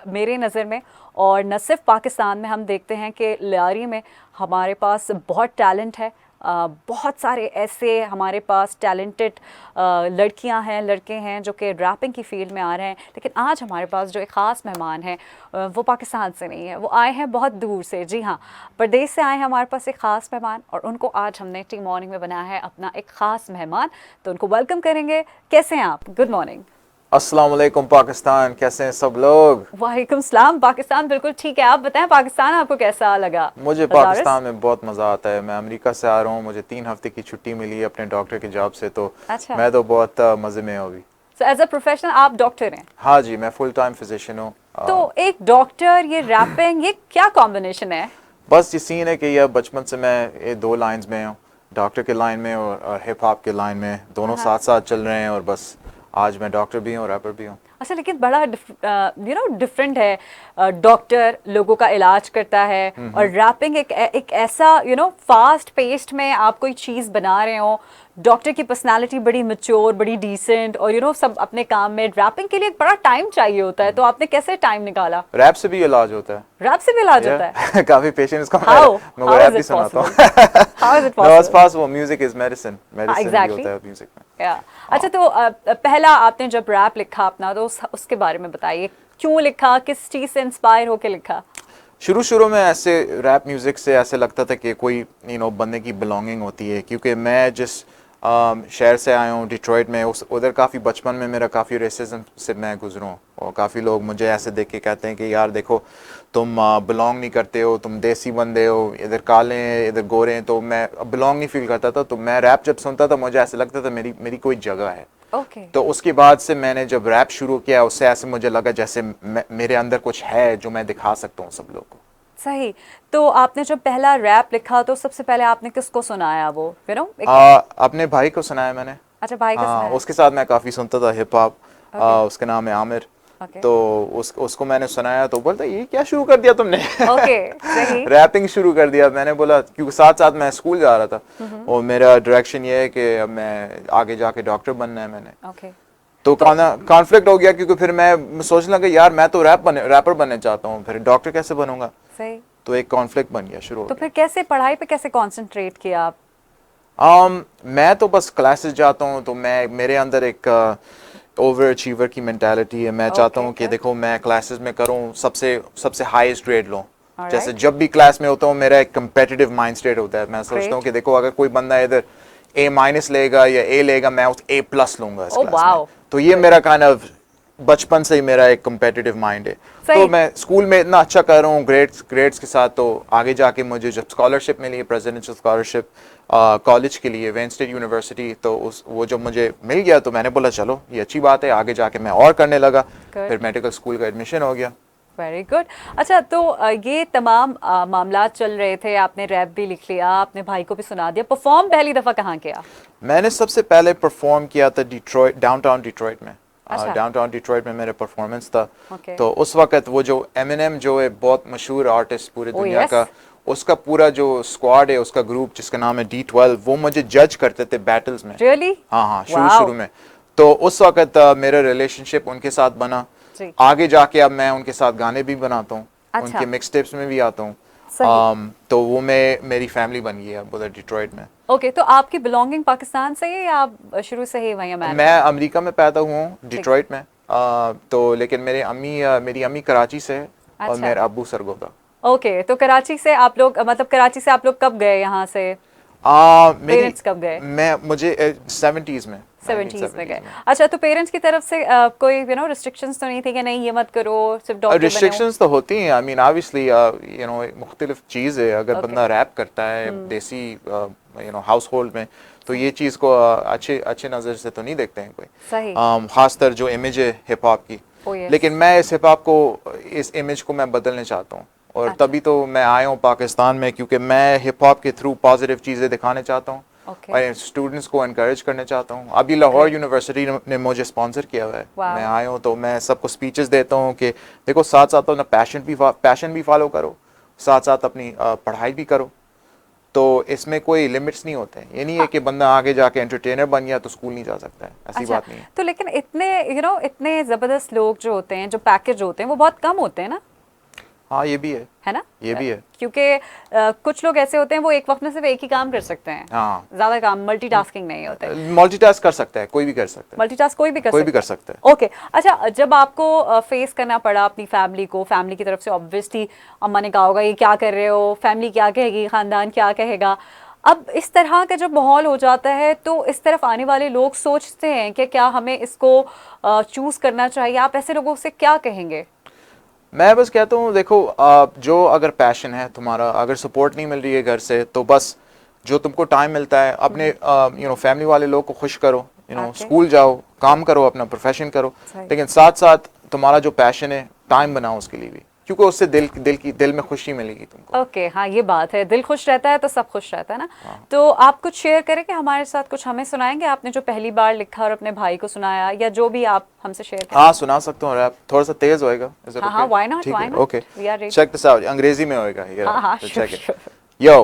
मेरे नज़र में। और न सिर्फ पाकिस्तान में, हम देखते हैं कि लियारी में हमारे पास बहुत टैलेंट है। बहुत सारे ऐसे हमारे पास टैलेंटेड लड़कियां हैं, लड़के हैं जो कि रैपिंग की फील्ड में आ रहे हैं। लेकिन आज हमारे पास जो एक ख़ास मेहमान है वो पाकिस्तान से नहीं है, वो आए हैं बहुत दूर से। जी हाँ, प्रदेश से आए हैं हमारे पास एक ख़ास मेहमान और उनको आज हमने टी मॉर्निंग में बनाया है अपना एक ख़ास मेहमान। तो उनको वेलकम करेंगे। कैसे हैं आप? Good morning. अस्सलाम वालेकुम पाकिस्तान, कैसे हैं सब लोग? वालेकुम सलाम। पाकिस्तान बिल्कुल ठीक है। आप बताएं पाकिस्तान आपको कैसा लगा? मुझे पाकिस्तान में बहुत मज़ा आता है। मैं अमेरिका से आ रहा हूँ, मुझे 3 हफ्ते की छुट्टी मिली है अपने डॉक्टर की जॉब से, तो अच्छा। मैं तो बहुत मज़े में हूँ अभी। So, एज अ प्रोफेशनल आप डॉक्टर हैं? हाँ जी, मैं फुल टाइम फिजिशियन हूँ। तो एक डॉक्टर, ये रैपिंग, ये क्या कॉम्बिनेशन है? बस ये सीन है कि यह बचपन से मैं ये 2 लाइन्स में हूँ, डॉक्टर के लाइन में और हिप हॉप के लाइन में, दोनों साथ साथ चल रहे हैं और बस आज मैं डॉक्टर भी हूँ, रैपर भी हूँ। अच्छा, लेकिन बड़ा डिफरेंट है। डॉक्टर लोगों का इलाज करता है और रैपिंग एक ऐसा फास्ट पेस्ड में आप कोई चीज़ बना रहे हो। डॉक्टर की पर्सनालिटी बड़ी मैच्योर, बड़ी डिसेंट और सब अपने काम में। रैपिंग के लिए बड़ा टाइम चाहिए होता है, तो आपने कैसे टाइम निकाला? रैप से भी इलाज होता है। रैप से भी इलाज होता है? काफी पेशेंस का मैं How रैप is भी it सुनाता हूँ। How is it No, possible? it's possible. Music is medicine. Medicine भी exactly. होता है म्यूजिक में। अच्छा, तो पहला आपने जब रैप लिखा अपना, तो उसके बारे में बताइए। क्यों लिखा, किस चीज़ से इंस्पायर होकर लिखा? शुरू में ऐसे रैप म्यूज़िक से ऐसे लगता था कि कोई बंदे की बिलोंगिंग होती है, क्योंकि मैं जिस शहर से आया हूँ डिट्रॉइट में, उधर काफ़ी बचपन में मेरा काफ़ी रेसिज्म से मैं गुजरा हूँ और काफ़ी लोग मुझे ऐसे देख के कहते हैं कि यार देखो तुम बिलोंग नहीं करते हो, तुम देसी बंदे हो, इधर काले हैं इधर गोरे हैं। तो मैं बिलोंग नहीं फील करता था। तो मैं रैप जब सुनता था मुझे ऐसे लगता था मेरी कोई जगह है। तो उसके बाद से मैंने जब रैप शुरू किया, उससे ऐसे मुझे लगा जैसे मेरे अंदर कुछ है जो मैं दिखा सकता हूँ सब लोग को। सही। तो आपने जब पहला रैप लिखा तो सबसे पहले आपने किसको सुनाया? वो अपने भाई को सुनाया मैंने। अच्छा, भाई को सुनाया। उसके साथ मैं काफ़ी सुनता था हिप हॉप। उसका नाम है आमिर। तो उसको मैंने सुनाया तो बोलता ये क्या शुरू कर दिया तुमने? सही। रैपिंग शुरू कर दिया। मैंने बोला, क्योंकि साथ साथ मैं स्कूल जा रहा था और मेरा डायरेक्शन ये है कि अब मैं आगे जाके डॉक्टर बनना है मैंने। तो कॉन्फ्लिक्ट हो गया, क्योंकि फिर मैं सोचने लगा यार मैं तो रैपर बनने चाहता हूँ, फिर डॉक्टर कैसे बनूंगा? सही। तो एक कॉन्फ्लिक्ट बन गया शुरू। तो फिर कैसे पढ़ाई पे कैसे कंसंट्रेट किया आप? मैं तो बस क्लासेस जाता हूँ, तो मेरे अंदर एक ओवर अचीवर की मेंटालिटी है। मैं चाहता हूँ कि देखो मैं क्लासेस में करूँ, सबसे हाईएस्ट ग्रेड लूँ। जैसे जब भी क्लास में होता हूँ मेरा एक कंपेटिटिव माइंड स्टेट होता है। मैं सोचता हूँ कि देखो अगर कोई बंदा इधर A- लेगा या A लेगा, मैं उस A+ लूंगा इस क्लास में। तो ये मेरा काइंड ऑफ बचपन से ही मेरा एक कंपेटिटिव माइंड है। तो मैं स्कूल में इतना अच्छा कर रहा हूँ ग्रेड्स के साथ, तो आगे जाके मुझे जब स्कॉलरशिप मिली, प्रेसिडेंशियल स्कॉलरशिप कॉलेज के लिए वेन स्टेट यूनिवर्सिटी, तो वो जब मुझे मिल गया तो मैंने बोला चलो ये अच्छी बात है। आगे जाके मैं और करने लगा। फिर मेडिकल स्कूल का एडमिशन हो गया। Very good. अच्छा, तो ये तमाम मामला चल रहे थे, आपने रैप भी लिख लिया, आपने भाई को भी सुना दिया। परफॉर्म पहली दफ़ा कहाँ किया? मैंने सबसे पहले परफॉर्म किया था डाउनटाउन डिट्रॉइट में। अच्छा। डाउनटाउन डिट्रॉइट में मेरा परफॉर्मेंस था। Okay. तो उस वक्त वो जो एमिनेम जो है बहुत मशहूर आर्टिस्ट पूरी Oh, दुनिया yes. का, उसका पूरा जो स्क्वाड है, उसका ग्रुप जिसका नाम है D12, वो मुझे जज करते थे बैटल्स में। Really? हाँ हाँ, Wow. शुरू में। तो उस वक्त मेरा रिलेशनशिप उनके साथ बना। जी। आगे जाके अब मैं उनके साथ गाने भी बनाता हूँ, अच्छा। उनके मिक्स टेप्स में भी आता हूँ। सही। तो वो मेरी फैमिली बन गई है उधर डिट्रॉइट में। ओके, तो आपकी बिलोंगिंग पाकिस्तान से है या आप शुरू से ही वहीं अमेरिका? मैं अमेरिका में पैदा हुआ हूँ, डिट्रॉइट में। तो लेकिन मेरी अम्मी कराची से है और अच्छा। मेरा अब्बू सरगोदा। ओके, तो कराची से आप लोग, मतलब कराची से आप लोग कब गए यहाँ से? मेरी Parents कब गए? मुझे 70s में 70s में गए। अच्छा, तो पेरेंट्स की तरफ से कोई रिस्ट्रिक्शंस तो नहीं थी कि नहीं ये मत करो, सिर्फ डॉक्टर बने हो? रिस्ट्रिक्शंस तो होती हैं। आई मीन ऑब्वियसली मुख्तलिफ चीज़ है। अगर बंदा रैप करता है देसी हाउस होल्ड में, तो ये चीज़ को अच्छे नज़र से तो नहीं देखते हैं कोई। सही। खासतर जो इमेज है हिप हॉप की। Oh, yes. लेकिन मैं इस हिप हॉप को, इस इमेज को मैं बदलना चाहता हूँ, और अच्छा। तभी तो मैं आया हूँ पाकिस्तान में, क्योंकि मैं हिप हॉप के थ्रू पॉजिटिव चीज़ें दिखाने चाहता हूँ। Okay. और स्टूडेंट्स को एनकरेज करना चाहता हूँ। अभी लाहौर यूनिवर्सिटी ने मुझे स्पॉन्सर किया हुआ है। Wow. मैं आया हूँ तो मैं सबको स्पीचेस देता हूँ कि देखो, साथ साथ अपना पैशन भी फॉलो करो, साथ साथ अपनी पढ़ाई भी करो। तो इसमें कोई लिमिट्स नहीं होते हैं। ये नहीं है कि बंदा आगे जाके एंटरटेनर बन गया तो स्कूल नहीं जा सकता है, ऐसी अच्छा, बात नहीं है। तो लेकिन इतने इतने जबरदस्त लोग जो होते हैं, जो पैकेज होते हैं, वो बहुत कम होते हैं ना? हाँ, ये भी है ना? ये भी है। क्योंकि कुछ लोग ऐसे होते हैं वो एक वक्त में सिर्फ एक ही काम कर सकते हैं। हाँ, ज्यादा काम, मल्टीटास्किंग नहीं होते। मल्टीटास्क कर सकता है, कोई भी कर सकता है। मल्टीटास्क कोई भी कर सकता है। ओके। अच्छा, जब आपको फेस करना पड़ा अपनी फैमिली को, फैमिली की तरफ से ऑब्वियसली अम्मा ने कहा होगा ये क्या कर रहे हो, फैमिली क्या कहेगी, खानदान क्या कहेगा। अब इस तरह का जब माहौल हो जाता है तो इस तरफ आने वाले लोग सोचते हैं कि क्या हमें इसको चूज करना चाहिए। आप ऐसे लोगों से क्या कहेंगे? मैं बस कहता हूँ, देखो, जो अगर पैशन है तुम्हारा, अगर सपोर्ट नहीं मिल रही है घर से, तो बस जो तुमको टाइम मिलता है अपने फैमिली वाले लोग को खुश करो। Okay. स्कूल जाओ, काम करो, अपना प्रोफेशन करो, सही। लेकिन साथ साथ तुम्हारा जो पैशन है टाइम बनाओ उसके लिए भी, क्योंकि उससे दिल में खुशी मिलेगी तुमको। ओके, हाँ, ये बात है। दिल खुश रहता है तो सब खुश रहता है ना। तो आप कुछ शेयर करेंगे हमारे साथ, कुछ हमें सुनाएंगे? आपने जो पहली बार लिखा और अपने भाई को सुनाया, या जो भी आप हमसे शेयर करें। हाँ, सुना सकता हूँ। रैप थोड़ा सा तेज होएगा। हाँ, why not, why not? Okay, We are ready. Check this out. अंग्रेजी में होएगा ये। हाँ, तो sure, check it. sure. Yo,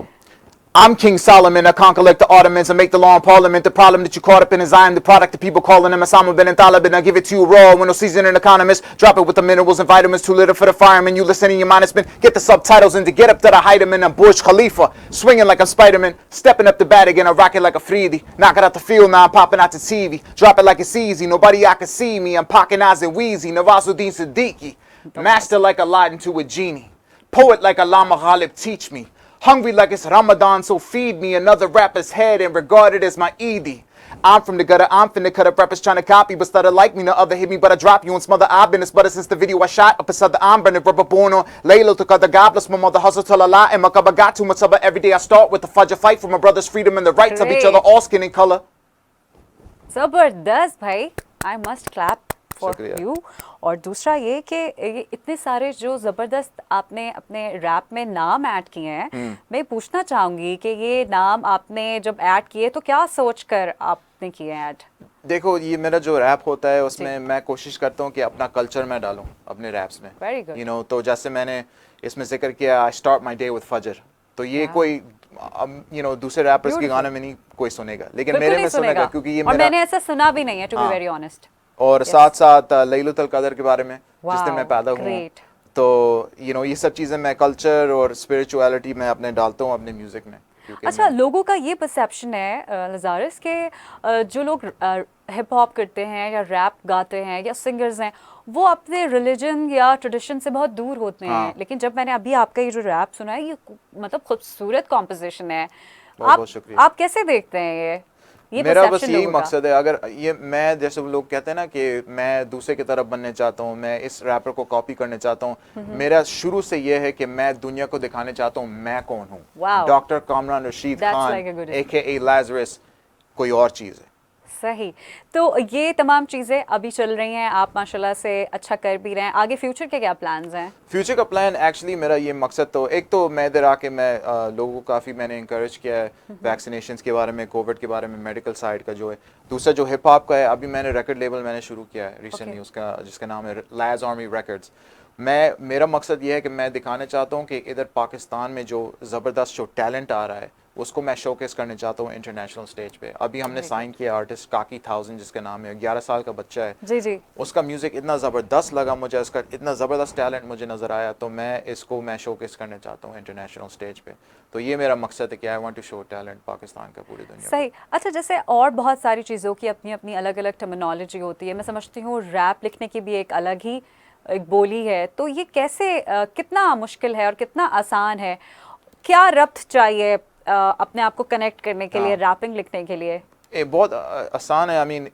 I'm King Solomon, I conquer like the Ottomans, I make the law in parliament. The problem that you caught up in is I am the product of people calling him Osama bin Taliban. I give it to you raw, when no seasoning economist. Drop it with the minerals and vitamins, too little for the fireman. You listening, your mind has been. Get the subtitles and to get up to the height of I'm Burj Khalifa. Swinging like I'm Spider-Man, stepping up the bat again, I rock it like a Freedy. Knock it out the field, now I'm popping out the TV. Drop it like it's easy, nobody I can see me. I'm pocking eyes and wheezy, Nawazuddin Siddiqui. Master like Aladdin to a genie. Poet like Allama Ghalib, teach me. Hungry like it's Ramadan, so feed me another rapper's head and regard it as my Eid. I'm from the gutter, I'm finna cut up rappers trying to copy, but stutter like me, the other hit me, but I drop you and smother. I've been this butter since the video I shot up inside the I'm burning rubber born on Layla took other godless, my mother hustle till a lot, and my cover got too much of it. Every day I start with the fudge fight for my brother's freedom and the rights of each other, all skin and color. जबरदस्त भाई, आई मस्ट क्लैप फॉर शुक्रिया। यू। और दूसरा ये कि ये इतने सारे जो ज़बरदस्त आपने अपने रैप में नाम ऐड किए हैं, मैं पूछना चाहूँगी कि ये नाम आपने जब ऐड किए तो क्या सोचकर आपने किए ऐड? देखो, ये मेरा जो रैप होता है उसमें मैं कोशिश करता हूँ कि अपना कल्चर मैं डालूं अपने रैप्स में। Very good. तो जैसे मैंने इसमें जिक्र किया, I start my day with फजर, तो ये कोई दूसरे रैपर्स के गाने में नहीं कोई सुनेगा, लेकिन बिल्कुल मेरे नहीं में सुनेगा, क्योंकि ये और मेरा। मैंने ऐसा सुना भी नहीं है, टू बी वेरी ऑनेस्ट। और साथ साथ लैलतुल कदर के बारे में, जिस दिन Wow, मैं पैदा हुआ, great. तो ये सब चीज़ें मैं कल्चर और स्पिरिचुअलिटी में अपने डालता हूँ अपने म्यूजिक में, क्योंकि अच्छा, लोगों का ये परसेप्शन है लजारिस के जो लोग हिप हॉप करते हैं या रैप गाते हैं या सिंगर्स हैं, वो अपने रिलीजन या ट्रेडिशन से बहुत दूर होते हैं। हाँ। लेकिन जब मैंने अभी आपका ये जो रैप सुना है, ये मतलब खूबसूरत कॉम्पोजिशन है। बहुत शुक्रिया। आप कैसे देखते हैं ये मेरा बस perception यही लोगों का? मकसद है। अगर ये मैं, जैसे लोग कहते हैं ना कि मैं दूसरे की तरफ बनने चाहता हूँ, मैं इस रैपर को कॉपी करने चाहता हूँ, मेरा शुरू से ये है कि मैं दुनिया को दिखाने चाहता हूँ मैं कौन हूँ। Wow. Doctor Kamran Rashid That's Khan like a good- AKA लाज़रस कोई और चीज़ है। सही। तो ये तमाम चीज़ें अभी चल रही हैं, आप माशाल्लाह से अच्छा कर भी रहे हैं। आगे फ्यूचर के क्या प्लान्स हैं? फ्यूचर का प्लान एक्चुअली मेरा ये मकसद तो एक तो मैं इधर आके मैं लोगों को काफ़ी मैंने इंकरेज किया है वैक्सीनेशंस के बारे में, कोविड के बारे में, मेडिकल साइड का जो है। दूसरा जो हिप हॉप का है, अभी मैंने रिकॉर्ड लेबल मैंने शुरू किया है रिसेंटली, उसका जिसका नाम है लैज आर्मी रिकॉर्ड्स। मेरा मकसद ये है कि मैं दिखाना चाहता हूँ कि इधर पाकिस्तान में जो ज़बरदस्त जो टैलेंट आ रहा है उसको मैं शोकेस करना चाहता हूँ इंटरनेशनल स्टेज पे। अभी हमने साइन किया आर्टिस्ट काकी 1000 जिसका नाम है, 11 साल का बच्चा है। जी जी। उसका म्यूज़िक इतना ज़बरदस्त लगा मुझे, उसका इतना ज़बरदस्त टैलेंट मुझे नज़र आया, तो मैं शोकेस करना चाहता हूँ इंटरनेशनल स्टेज पे। तो ये मेरा मकसद है कि I want to show talent Pakistan का पूरी दुनिया सही। अच्छा, जैसे और बहुत सारी चीज़ों की अपनी अपनी अलग अलग टर्मिनोलॉजी होती है। मैं समझती हूँ रैप लिखने की भी एक अलग ही एक बोली है, तो ये कैसे कितना मुश्किल है और कितना आसान है? क्या रब्त चाहिए अपने आप को कनेक्ट करने के लिए, रैपिंग लिखने के लिए? ये बहुत आसान है। आई मीन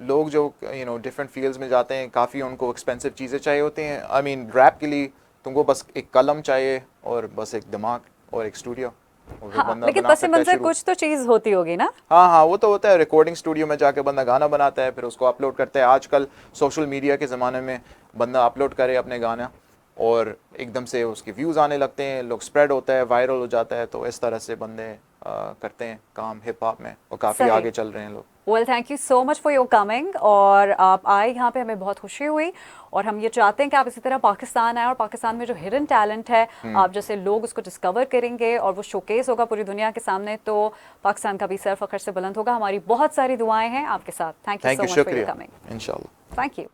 लोग जो डिफरेंट फील्ड्स में जाते हैं, काफ़ी उनको एक्सपेंसिव चीज़ें चाहिए होती हैं। आई मीन रैप के लिए तुमको बस एक कलम चाहिए और बस एक दिमाग और एक स्टूडियो। हाँ, लेकिन पस मंज़र कुछ तो चीज़ होती होगी ना? हाँ, वो तो होता है। रिकॉर्डिंग स्टूडियो में जाके बंदा गाना बनाता है, फिर उसको अपलोड करता है। आजकल सोशल मीडिया के ज़माने में बंदा अपलोड करे अपने गाना और एकदम से उसके व्यूज़ आने लगते हैं, लोग स्प्रेड होता है, वायरल हो जाता है। तो इस तरह से बंदे करते हैं काम हिप हॉप में और काफ़ी आगे चल रहे हैं लोग। Well, thank you so much for your coming. और आप आए यहाँ पे, हमें बहुत खुशी हुई और हम ये चाहते हैं कि आप इसी तरह पाकिस्तान आए और पाकिस्तान में जो हिडन टैलेंट है आप जैसे लोग उसको डिस्कवर करेंगे और वो शोकेस होगा पूरी दुनिया के सामने, तो पाकिस्तान का भी सर फख्र से बुलंद होगा। हमारी बहुत सारी दुआएं हैं आपके साथ। Thank you so much for your coming. इंशाल्लाह। Thank you.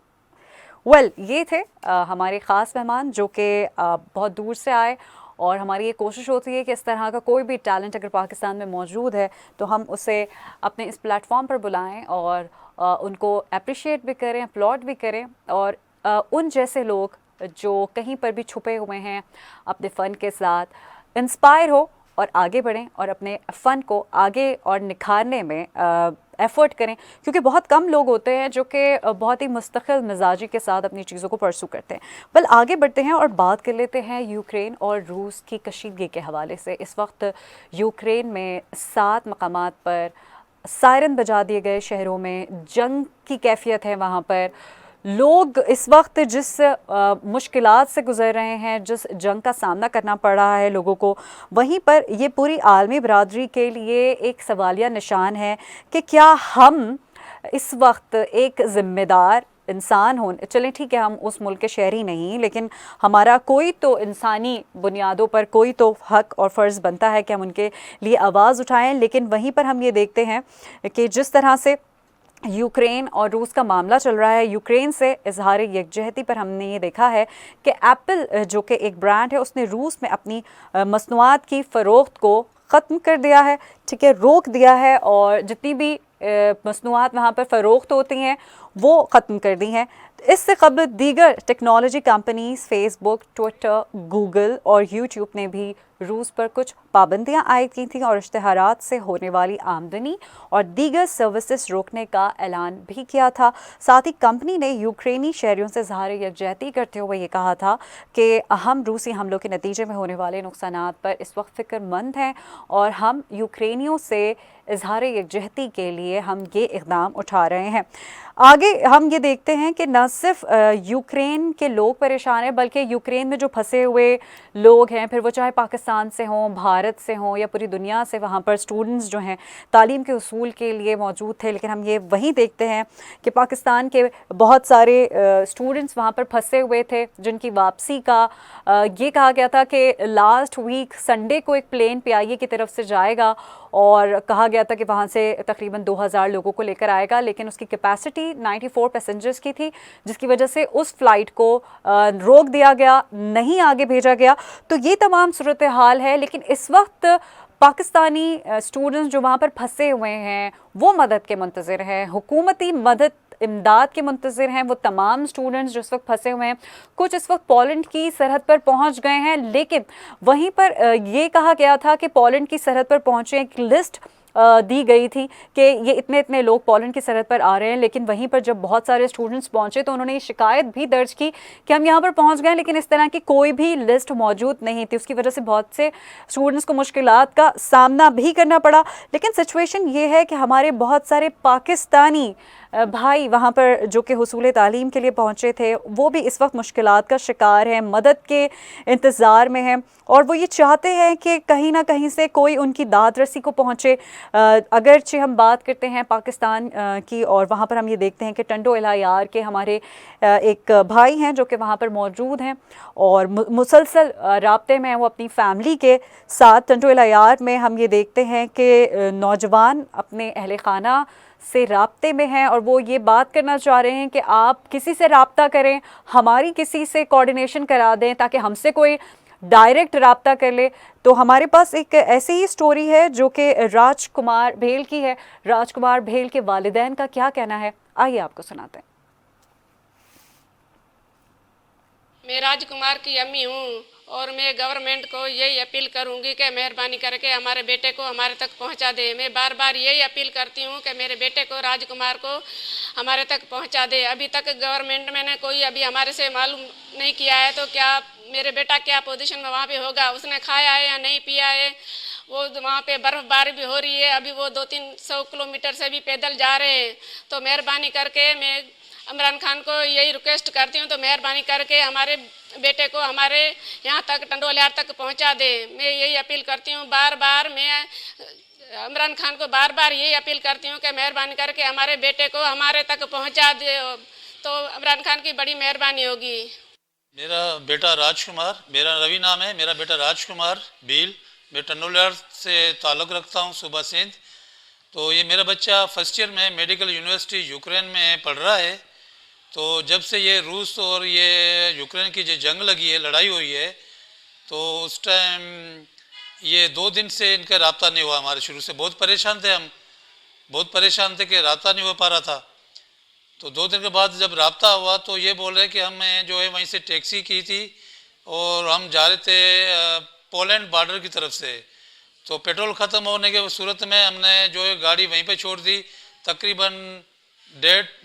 वेल, ये थे हमारे ख़ास मेहमान जो कि बहुत दूर से आए और हमारी ये कोशिश होती है कि इस तरह का कोई भी टैलेंट अगर पाकिस्तान में मौजूद है तो हम उसे अपने इस प्लेटफॉर्म पर बुलाएं और उनको अप्रिशिएट भी करें, अपलॉड भी करें और उन जैसे लोग जो कहीं पर भी छुपे हुए हैं अपने फ़न के साथ इंस्पायर हो और आगे बढ़ें और अपने फ़न को आगे और निखारने में एफ़र्ट करें, क्योंकि बहुत कम लोग होते हैं जो कि बहुत ही मुस्तकिल मिजाजी के साथ अपनी चीज़ों को परसू करते हैं। बल आगे बढ़ते हैं और बात कर लेते हैं यूक्रेन और रूस की कशीदगी के हवाले से। इस वक्त यूक्रेन में 7 मकामात पर सायरन बजा दिए गए, शहरों में जंग की कैफियत है। वहाँ पर लोग इस वक्त जिस मुश्किलात से गुज़र रहे हैं, जिस जंग का सामना करना पड़ रहा है लोगों को, वहीं पर ये पूरी आलमी बरादरी के लिए एक सवालिया निशान है कि क्या हम इस वक्त एक ज़िम्मेदार इंसान हो, चलें ठीक है हम उस मुल्क के शहरी नहीं, लेकिन हमारा कोई तो इंसानी बुनियादों पर कोई तो हक और फ़र्ज़ बनता है कि हम उनके लिए आवाज़ उठाएं। लेकिन वहीं पर हम ये देखते हैं कि जिस तरह से यूक्रेन और रूस का मामला चल रहा है, यूक्रेन से इजहार यकजहती पर हमने ये देखा है कि एप्पल जो कि एक ब्रांड है उसने रूस में अपनी मसनूआत की फ़रोख्त को ख़त्म कर दिया है, ठीक है, रोक दिया है और जितनी भी मसनूआत वहाँ पर फ़रोख्त होती हैं वो ख़त्म कर दी हैं। इससे कबल दीगर technology companies Facebook, Twitter, Google और यूट्यूब ने भी रूस पर कुछ पाबंदियां आयद की थी और इश्तहारात से होने वाली आमदनी और दीगर सर्विसेज रोकने का ऐलान भी किया था। साथ ही कंपनी ने यूक्रेनी शहरियों से इज़हार यकजहती करते हुए ये कहा था कि हम रूसी हमलों के नतीजे में होने वाले नुकसानात पर इस वक्त फ़िक्रमंद हैं और हम यूक्रेनियों से इज़हार यकजहती के लिए हम ये इक़दाम उठा रहे हैं। आगे हम ये देखते हैं कि न सिर्फ यूक्रेन के लोग परेशान हैं, बल्कि यूक्रेन में जो फंसे हुए लोग हैं, फिर वो चाहे पाकिस्तान से हों, भारत से हों या पूरी दुनिया से, वहाँ पर स्टूडेंट्स जो हैं तालीम के उसूल के लिए मौजूद थे। लेकिन हम ये वहीं देखते हैं कि पाकिस्तान के बहुत सारे स्टूडेंट्स वहाँ पर फंसे हुए थे जिनकी वापसी का ये कहा गया था कि लास्ट वीक संडे को एक प्लेन PIA की तरफ से जाएगा और कहा गया था कि वहाँ से तकरीबन 2000 लोगों को लेकर आएगा, लेकिन उसकी कैपेसिटी 94 पैसेंजर्स की थी, जिसकी वजह से उस फ़्लाइट को रोक दिया गया, नहीं आगे भेजा गया। तो ये तमाम सूरत हाल है। लेकिन इस वक्त पाकिस्तानी स्टूडेंट्स जो वहाँ पर फंसे हुए हैं वो मदद के मुंतज़िर हैं, हुकूमती मदद इमदाद के मुंतज़िर हैं। वो तमाम स्टूडेंट्स जो इस वक्त फंसे हुए हैं, कुछ इस वक्त पोलैंड की सरहद पर पहुंच गए हैं, लेकिन वहीं पर ये कहा गया था कि पोलैंड की सरहद पर पहुंचे एक लिस्ट दी गई थी कि ये इतने इतने लोग पोलैंड की सरहद पर आ रहे हैं, लेकिन वहीं पर जब बहुत सारे स्टूडेंट्स पहुंचे तो उन्होंने ये शिकायत भी दर्ज की कि हम यहाँ पर पहुंच गए लेकिन इस तरह की कोई भी लिस्ट मौजूद नहीं थी। उसकी वजह से बहुत से स्टूडेंट्स को मुश्किलात का सामना भी करना पड़ा। लेकिन सिचुएशन ये है कि हमारे बहुत सारे पाकिस्तानी भाई वहाँ पर जो कि हुसूल तालीम के लिए पहुँचे थे वो भी इस वक्त मुश्किलात का शिकार हैं, मदद के इंतज़ार में हैं और वो ये चाहते हैं कि कहीं ना कहीं से कोई उनकी दाद रसी को पहुँचे। अगरचे हम बात करते हैं पाकिस्तान की और वहाँ पर हम ये देखते हैं कि टंडो इलायार के हमारे एक भाई हैं जो कि वहाँ पर मौजूद हैं और मुसलसल राब्ते में हैं वो अपनी फैमिली के साथ। टंडो इलायार में हम ये देखते हैं कि नौजवान अपने अहले खाना से राब्ते में हैं और वो ये बात करना चाह रहे हैं कि आप किसी से राब्ता करें, हमारी किसी से कोऑर्डिनेशन करा दें ताकि हमसे कोई डायरेक्ट राब्ता कर ले। तो हमारे पास एक ऐसी ही स्टोरी है जो कि राजकुमार भेल की है। राजकुमार भेल के वालिदैन का क्या कहना है, आइए आपको सुनाते हैं। मैं राजकुमार की अम्मी हूँ और मैं गवर्नमेंट को यही अपील करूँगी कि मेहरबानी करके हमारे बेटे को हमारे तक पहुँचा दे। मैं बार बार यही अपील करती हूँ कि मेरे बेटे को राजकुमार को हमारे तक पहुँचा दे। अभी तक गवर्नमेंट मैंने कोई अभी हमारे से मालूम नहीं किया है तो क्या मेरे बेटा क्या पोजीशन में वहाँ पे होगा, उसने खाया है या नहीं पिया है। वो वहाँ पे बर्फ़बारी भी हो रही है, अभी वो 200-300 किलोमीटर से भी पैदल जा रहे हैं। तो मेहरबानी करके मैं इमरान खान को यही रिक्वेस्ट करती हूँ तो मेहरबानी करके हमारे बेटे को हमारे यहाँ तक टंडो इलायार तक पहुँचा दे। मैं यही अपील करती हूँ, बार बार मैं इमरान खान को बार बार यही अपील करती हूँ कि मेहरबानी करके हमारे बेटे को हमारे तक पहुँचा दे तो इमरान खान की बड़ी मेहरबानी होगी। मेरा बेटा राजकुमार, मेरा रवि नाम है, मेरा बेटा राजकुमार भील, मैं टंडो इलायार से ताल्लुक़ रखता हूँ, सूबा सिंध। तो ये मेरा बच्चा फर्स्ट ईयर में मेडिकल यूनिवर्सिटी यूक्रेन में पढ़ रहा है। तो जब से ये रूस और ये यूक्रेन की जो जंग लगी है, लड़ाई हुई है, तो उस टाइम ये 2 दिन से इनका राब्ता नहीं हुआ। हमारे शुरू से बहुत परेशान थे, हम बहुत परेशान थे कि राब्ता नहीं हो पा रहा था। तो 2 दिन के बाद जब राब्ता हुआ तो ये बोल रहे कि हमें जो है वहीं से टैक्सी की थी और हम जा रहे थे पोलैंड बॉर्डर की तरफ से। तो पेट्रोल ख़त्म होने के सूरत में हमने जो है गाड़ी वहीं पे छोड़ दी। तकरीबन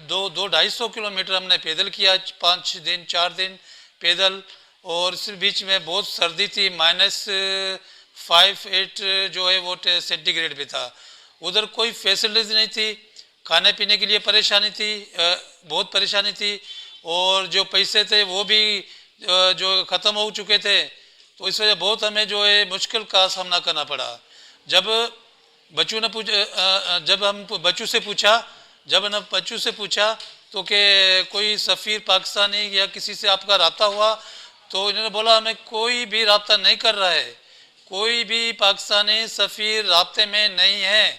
250 किलोमीटर हमने पैदल किया, 5 दिन 4 दिन पैदल। और इस बीच में बहुत सर्दी थी, -5-8 जो है वो सेंटीग्रेड पे था। उधर कोई फैसिलिटीज़ नहीं थी, खाने पीने के लिए परेशानी थी, बहुत परेशानी थी। और जो पैसे थे वो भी जो ख़त्म हो चुके थे। तो इस वजह बहुत हमें जो है मुश्किल का सामना करना पड़ा। जब हम बच्चों से पूछा तो कि कोई सफ़ीर पाकिस्तानी या किसी से आपका रब्ता हुआ, तो इन्होंने बोला हमें कोई भी रब्ता नहीं कर रहा है, कोई भी पाकिस्तानी सफ़ीर राब्ते में नहीं है।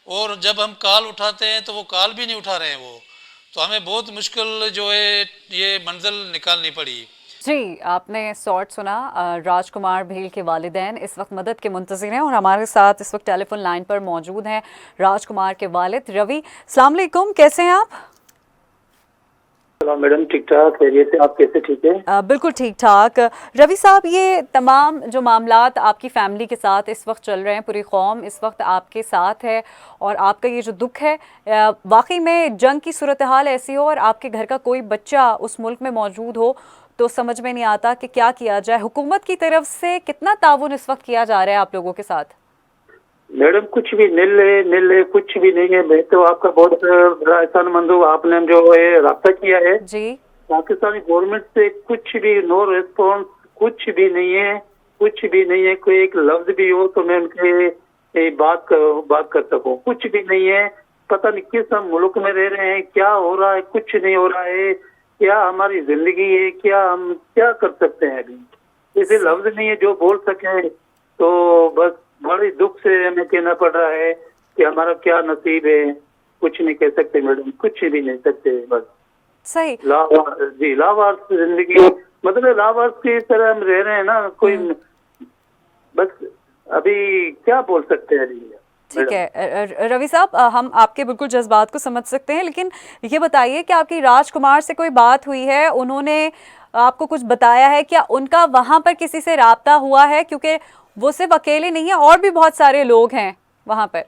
और जब हम कॉल उठाते हैं तो वो कॉल भी नहीं उठा रहे हैं वो। तो हमें बहुत मुश्किल जो है ये मंजिल निकालनी पड़ी। जी, आपने शॉर्ट सुना। राजकुमार भेल के वालिदैन इस वक्त मदद के मुंतज़िर हैं और हमारे साथ इस वक्त टेलीफोन लाइन पर मौजूद हैं राजकुमार के वालिद रवि। अस्सलाम वालेकुम, कैसे हैं आप? मैडम ठीक ठाक, खैरियत से। आप कैसे? ठीक है, बिल्कुल ठीक ठाक। रवि साहब, ये तमाम जो मामलात आपकी फ़ैमिली के साथ इस वक्त चल रहे हैं, पूरी कौम इस वक्त आपके साथ है और आपका ये जो दुख है, वाकई में जंग की सूरत हाल ऐसी हो और आपके घर का कोई बच्चा उस मुल्क में मौजूद हो तो समझ में नहीं आता कि क्या किया जाए। हुकूमत की तरफ से कितना ताउन इस वक्त किया जा रहा है आप लोगों के साथ? मैडम कुछ भी नील है, कुछ भी नहीं है। मैं तो आपका बहुत बड़ा एहसानमंद हूँ, आपने जो है राब्ता किया है जी। पाकिस्तानी गवर्नमेंट से कुछ भी नो रिस्पॉन्स, कुछ भी नहीं है, कुछ भी नहीं है। कोई एक लफ्ज भी हो तो मैं उनके बात कर सकूँ, कुछ भी नहीं है। पता नहीं किस हम मुल्क में रह रहे हैं, क्या हो रहा है, कुछ नहीं हो रहा है। क्या हमारी जिंदगी है, क्या हम क्या कर सकते हैं? अभी ऐसे लफ्ज नहीं है जो बोल सके। तो बस बड़े दुख से हमें कहना पड़ रहा है कि हमारा क्या नसीब है। कुछ नहीं कह सकते मैडम, कुछ भी नहीं सकते। बस सही लावारिस जिंदगी, मतलब लावारिस की तरह हम रह रहे हैं ना। कोई बस अभी क्या बोल सकते हैं अभी। ठीक है रवि साहब, हम आपके बिल्कुल जज्बात को समझ सकते हैं, लेकिन ये बताइए कि आपकी राजकुमार से कोई बात हुई है? उन्होंने आपको कुछ बताया है क्या? उनका वहाँ पर किसी से राब्ता हुआ है? क्योंकि वो सिर्फ अकेले नहीं है, और भी बहुत सारे लोग हैं वहाँ पर।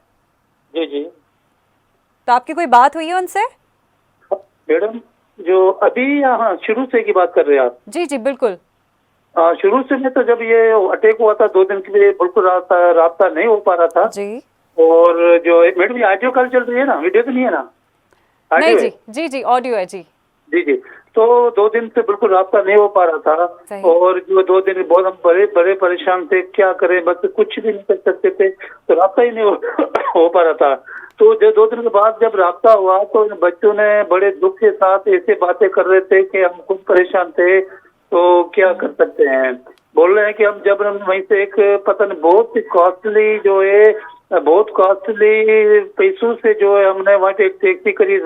जी जी तो आपकी कोई बात हुई है उनसे? मैडम, जो अभी यहाँ शुरू से की बात कर रहे हैं आप? जी जी बिल्कुल। शुरू से मैं तो जब ये अटैक हुआ था 2 दिन के लिए बिल्कुल रास्ता नहीं हो पा रहा था। जी और जो मैडम ये ऑडियो कॉल चल रही है ना, वीडियो तो नहीं है ना? नहीं ऑडियो जी है? जी जी ऑडियो है जी। जी जी। तो 2 दिन से बिल्कुल रास्ता नहीं हो पा रहा सही। था। और जो 2 दिन बहुत हम बड़े बड़े परेशान थे, क्या करें, बस कुछ भी नहीं कर सकते थे, तो रास्ता ही नहीं हो पा रहा था। तो जो 2 दिन के बाद जब रास्ता हुआ तो इन बच्चों ने बड़े दुख के साथ ऐसे बातें कर रहे थे कि हम खुद परेशान थे, तो क्या कर सकते हैं। बोल रहे हैं कि हम जब हम वहीं से एक पता नहीं बहुत कॉस्टली जो है, बहुत कॉस्टली पैसों से जो है हमने वहाँ पे एक टैक्सी करी,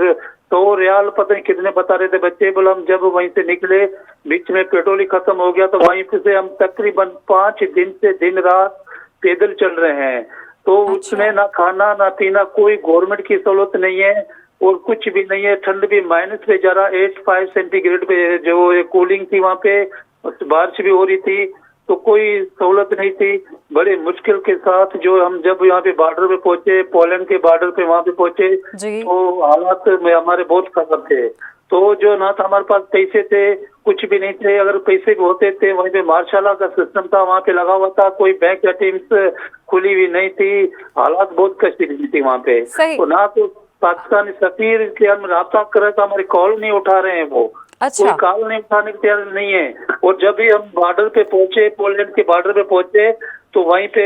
100 रियाल पता नहीं कितने बता रहे थे बच्चे। बोले हम जब वहीं से निकले बीच में पेट्रोल ही खत्म हो गया, तो वहीं पे से हम तकरीबन 5 दिन से दिन रात पैदल चल रहे हैं। तो उसमें ना खाना ना पीना, कोई गवर्नमेंट की सहूलत नहीं है और कुछ भी नहीं है। ठंड भी माइनस पे जा रहा, 85 सेंटीग्रेड पे जो कूलिंग थी वहाँ पे, बारिश भी हो रही थी, तो कोई सहूलत नहीं थी। बड़े मुश्किल के साथ जो हम जब यहाँ पे बॉर्डर पे पहुंचे, पोलैंड के बॉर्डर पे वहाँ पे पहुंचे, तो हालात में हमारे बहुत खराब थे। तो जो ना था हमारे पास पैसे थे, कुछ भी नहीं थे। अगर पैसे भी होते थे, वहीं पे मार्शाला का सिस्टम था वहाँ पे लगा हुआ था, कोई बैंक एटीएम्स खुली हुई नहीं थी। हालात बहुत कष्ट थी वहाँ पे। तो ना तो पाकिस्तानी सफीर के हम राब्ता कर रहे थे, हमारी कॉल नहीं उठा रहे हैं वो। अच्छा। कोई कॉल नहीं उठाने के तैयार नहीं है। और जब भी हम बॉर्डर पे पहुंचे, पोलैंड के बॉर्डर पे पहुंचे, तो वहीं पे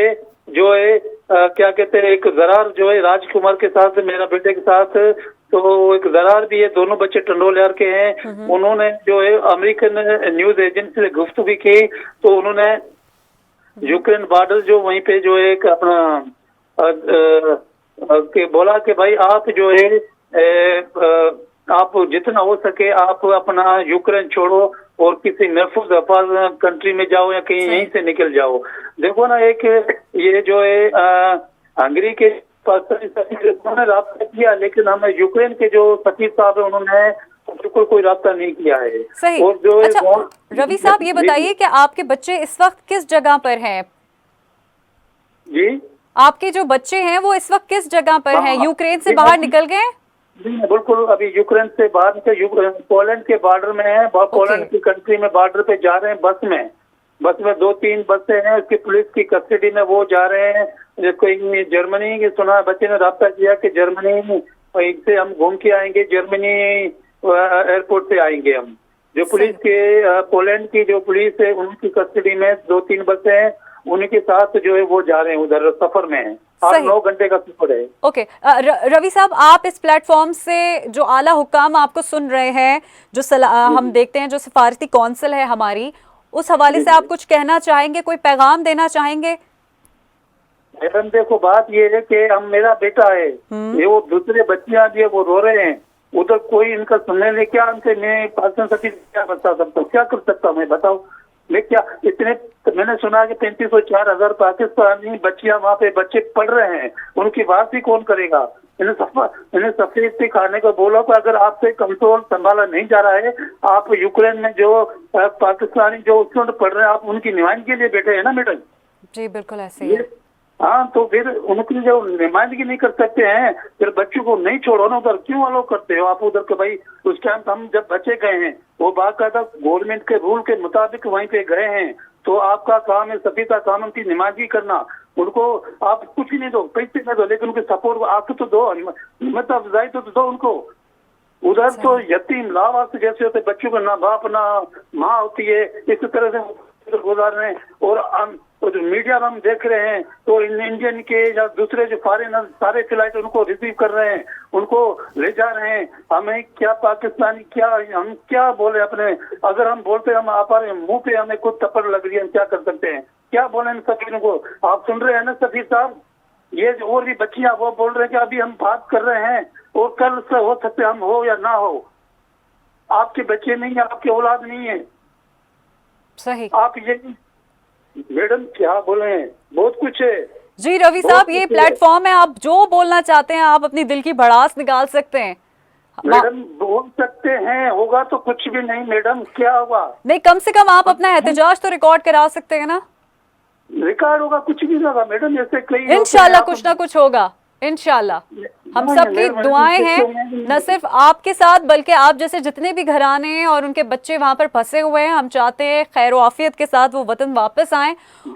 जो है क्या कहते हैं, एक जरार जो है राजकुमार के साथ, मेरा बेटे के साथ, तो एक जरार भी है, दोनों बच्चे टंडोल यार के हैं। उन्होंने जो है अमेरिकन न्यूज एजेंसी से गुफ्तगू की, तो उन्होंने यूक्रेन बॉर्डर जो वहीं पे जो एक अपना के बोला कि भाई आप जो है आप जितना हो सके आप अपना यूक्रेन छोड़ो और किसी महफूज अफाज कंट्री में जाओ या कहीं यहीं से निकल जाओ। देखो ना, एक ये जो है हंगरी के उन्होंने राब्ता किया, लेकिन हमें यूक्रेन के जो सचिव साहब है उन्होंने बिल्कुल कोई राब्ता नहीं किया है। सही। और जो अच्छा, रवि साहब ये बताइए कि आपके बच्चे इस वक्त किस जगह पर हैं? जी, आपके जो बच्चे हैं वो इस वक्त किस जगह पर हैं? यूक्रेन से बाहर निकल गए? बिल्कुल, अभी यूक्रेन से बाहर निकल पोलैंड के बॉर्डर में है, पोलैंड की कंट्री में बॉर्डर पे जा रहे हैं बस में 2-3 बसें हैं उसकी पुलिस की कस्टडी में, वो जा रहे हैं। कोई जर्मनी की सुना, बच्चे ने राब्ता किया कि जर्मनी से हम घूम के आएंगे, जर्मनी एयरपोर्ट से आएंगे हम। जो पुलिस के पोलैंड की जो पुलिस है उनकी कस्टडी में 2-3 बसें हैं, उनके साथ जो है वो जा रहे हैं, उधर सफर में है। 8-9 घंटे का सफर है। ओके। रवि साहब, आप इस प्लेटफॉर्म से जो आला हुकाम आपको सुन रहे हैं, जो हम देखते हैं जो सफारती कौंसिल है हमारी, उस हवाले से आप कुछ कहना चाहेंगे, कोई पैगाम देना चाहेंगे? मैडम देखो, बात ये है कि हम, मेरा बेटा है, ये वो दूसरे बच्चियां भी है, वो रो रहे हैं, उधर कोई इनका सुनने में क्या, मैं पाकिस्तान सचिव क्या बता सकता हूँ, क्या कर सकता हूँ मैं, बताओ मैं क्या। इतने मैंने सुना कि 35-4000 पाकिस्तानी बच्चियां वहाँ पे बच्चे पढ़ रहे हैं, उनकी बात ही कौन करेगा। इन्हें सफेद खाने को बोलो कि अगर आपसे कंट्रोल संभाला नहीं जा रहा है, आप यूक्रेन में जो पाकिस्तानी जो स्टूडेंट पढ़ रहे हैं, आप उनकी नुमाइंदगी के लिए बैठे हैं ना मैडम। जी बिल्कुल ऐसे ही है। हाँ, तो फिर उनकी जो नुमाइंदगी नहीं कर सकते हैं, फिर बच्चों को नहीं छोड़ो ना उधर, क्यों अलाउ करते हो आप उधर के। भाई उस टाइम हम जब बच्चे गए हैं, वो बाकायदा गवर्नमेंट के रूल के मुताबिक वहीं पे गए हैं, तो आपका काम है सभी का काम उनकी नुमाइंदगी करना। उनको आप कुछ नहीं दो, पैसे नहीं दो, लेकिन उनके सपोर्ट आप तो दो, हिम्मत अफजाई तो दो उनको। उधर तो यतीम लावास जैसे होते बच्चों को, ना बाप ना माँ होती है, इस तरह से गुजार रहे हैं। और जो मीडिया में हम देख रहे हैं, तो इंडियन के या दूसरे जो फॉरेनर सारे फ्लाइट उनको रिसीव कर रहे हैं, उनको ले जा रहे हैं। हमें क्या पाकिस्तानी, क्या हम क्या बोले अपने, अगर हम बोलते हम आप मुंह पे हमें खुद थप्पड़ लग रही है, हम क्या कर सकते हैं, क्या बोले इन सफीरों को। आप सुन रहे हैं ना सफीर साहब, ये और भी बच्चियां वो बोल रहे हैं कि अभी हम बात कर रहे हैं और कल से हो सकते हम हो या ना हो, आपके बच्चे नहीं है, आपकी औलाद नहीं है। सही। आप ये मैडम क्या बोले, बहुत कुछ है। जी रवि साहब, ये प्लेटफॉर्म है, आप जो बोलना चाहते हैं आप अपनी दिल की भड़ास निकाल सकते हैं। मैडम बोल सकते हैं, होगा तो कुछ भी नहीं मैडम, क्या होगा। नहीं, कम से कम आप अपना एहतजाज तो रिकॉर्ड करा सकते हैं ना। रिकॉर्ड होगा, कुछ भी नहीं होगा मैडम, ऐसे कई इंशाल्लाह कुछ ना कुछ होगा। इंशाल्लाह हम हाँ, सब की मेहरबानी दुआएं से हैं, तो न सिर्फ आपके साथ बल्कि आप जैसे जितने भी घराने हैं और उनके बच्चे वहां पर फंसे हुए हैं, हम चाहते हैं खैर व आफियत के साथ वो वतन वापस आएं।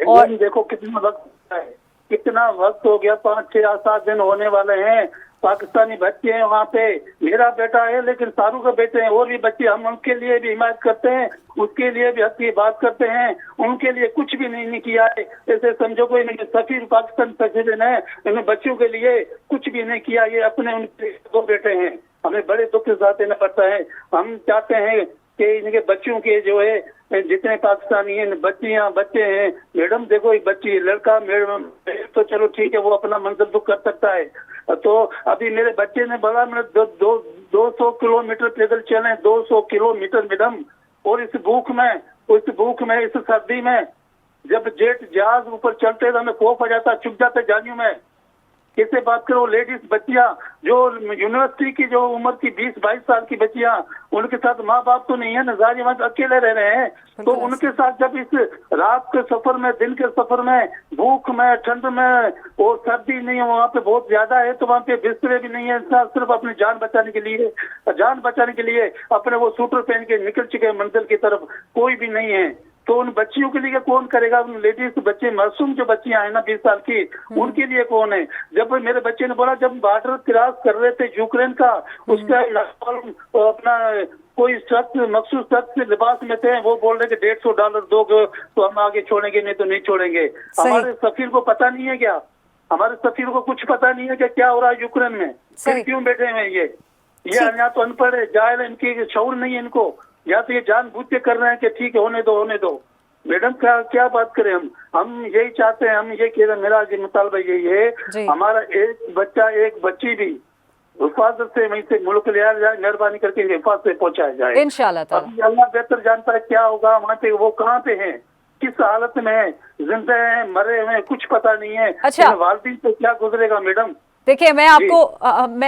और लेकिन देखो कितना वक्त है, कितना वक्त हो गया, 5 6 7 दिन होने वाले हैं। पाकिस्तानी बच्चे हैं वहाँ पे, मेरा बेटा है लेकिन सारू के बेटे हैं और भी बच्चे, हम उनके लिए भी हिमायत करते हैं, उसके लिए भी हक की बात करते हैं। उनके लिए कुछ भी नहीं किया है। ऐसे समझो कोई नहीं, सफीर पाकिस्तान सफीर ने इन बच्चों के लिए कुछ भी नहीं किया। ये अपने उनके 2 बेटे हैं, हमें बड़े दुख के साथ देना पड़ता है। हम चाहते हैं कि इनके बच्चों के जो है जितने पाकिस्तानी हैं, बच्चियां बच्चे हैं, मैडम देखो एक बच्ची लड़का मैडम तो चलो ठीक है, वो अपना मंजिल बुक कर सकता है। तो अभी मेरे बच्चे ने बोला मैं 200 किलोमीटर पैदल चले, 200 किलोमीटर मैडम, और इस भूख में इस सर्दी में, जब जेट जहाज ऊपर चलते तो हमें खौफ आ जाता, चुप जाते जानियों में। कैसे बात करो, लेडीज बच्चियां जो यूनिवर्सिटी की जो उम्र की 20-22 साल की बच्चियां, उनके साथ माँ बाप तो नहीं है, नजारी वहां अकेले रह रहे हैं। तो उनके साथ जब इस रात के सफर में, दिन के सफर में, भूख में, ठंड में और सर्दी नहीं है वहाँ पे बहुत ज्यादा है, तो वहाँ पे बिस्तरे भी नहीं है। इंसान सिर्फ अपनी जान बचाने के लिए अपने वो सूटर पहन के निकल चुके हैं मंजिल की तरफ, कोई भी नहीं है। तो उन बच्चियों के लिए कौन करेगा? उन लेडीज बच्चे, मासूम जो बच्चियां हैं ना 20 साल की, उनके लिए कौन है? जब मेरे बच्चे ने बोला, जब बॉर्डर क्रॉस कर रहे थे यूक्रेन का, उसका अपना कोई शख्स, मखसूस शख्स लिबास में थे, वो बोल रहे कि $150 दोगे तो हम आगे छोड़ेंगे, नहीं तो नहीं छोड़ेंगे। हमारे सफीर को पता नहीं है क्या? हमारे सफीर को कुछ पता नहीं है कि क्या हो रहा है यूक्रेन में? फिर क्यों बैठे हैं ये या तो अनपढ़ है, जाहिल, इनकी शऊर नहीं है इनको, या तो ये जानबूझ के कर रहे हैं कि ठीक है होने दो। मैडम क्या बात करें हम यही चाहते हैं, हम ये कह रहे हैं, मेरा ये मुतालबा यही है, हमारा एक बच्चा एक बच्ची भी हिफाजत से वहीं से मुल्क ले आया जाए, मेहरबानी करके हिफाजत से पहुंचाया जाए इंशाल्लाह। अभी अल्लाह बेहतर जानता है क्या होगा वहाँ पे, वो कहाँ पे हैं, किस हालत में है, जिंदा हैं, मरे हुए हैं, कुछ पता नहीं है। अच्छा, वालिदैन पे क्या गुजरेगा मैडम? देखिए मैं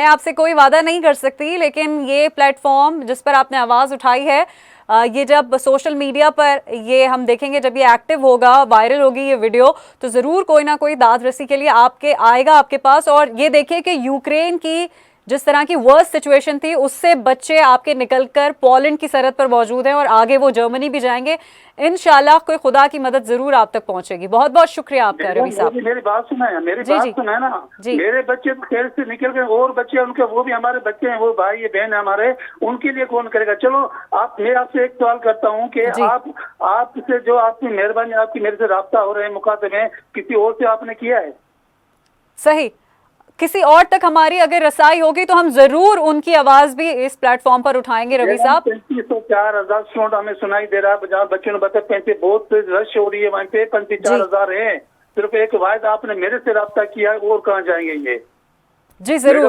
आपसे कोई वादा नहीं कर सकती, लेकिन ये प्लेटफॉर्म जिस पर आपने आवाज़ उठाई है, ये जब सोशल मीडिया पर ये हम देखेंगे, जब ये एक्टिव होगा, वायरल होगी ये वीडियो, तो ज़रूर कोई ना कोई दाद रसी के लिए आएगा आपके पास। और ये देखिए कि यूक्रेन की जिस तरह की वर्स्ट सिचुएशन थी, उससे बच्चे आपके निकलकर पोलैंड की सरहद पर मौजूद हैं और आगे वो जर्मनी भी जाएंगे। इंशाल्लाह कोई खुदा की मदद जरूर आप तक पहुंचेगी। बहुत बहुत शुक्रिया आपका रवि साहब। मेरी बात सुना है, ना जी। मेरे बच्चे तो खैर से निकल गए, और बच्चे उनके, वो भी हमारे बच्चे हैं, वो भाई ये बहन है हमारे, उनके लिए कौन करेगा? चलो मैं आपसे एक सवाल करता हूँ कि आपसे जो आपकी मेहरबानी, आपकी मेरे से राब्ता हो रहे हैं मुखातिब में, किसी और से आपने किया है? सही, किसी और तक हमारी अगर रसाई होगी तो हम जरूर उनकी आवाज भी इस प्लेटफॉर्म पर उठाएंगे। रवि साहब 35,000 साउंड हमें सुनाई दे रहा है, जहाँ बच्चों ने बताया 35 बहुत रश हो रही है वहाँ पे, 35,000 है। सिर्फ एक वायदा आपने मेरे से राब्ता किया है, और कहाँ जाएंगे ये? जी जरूर,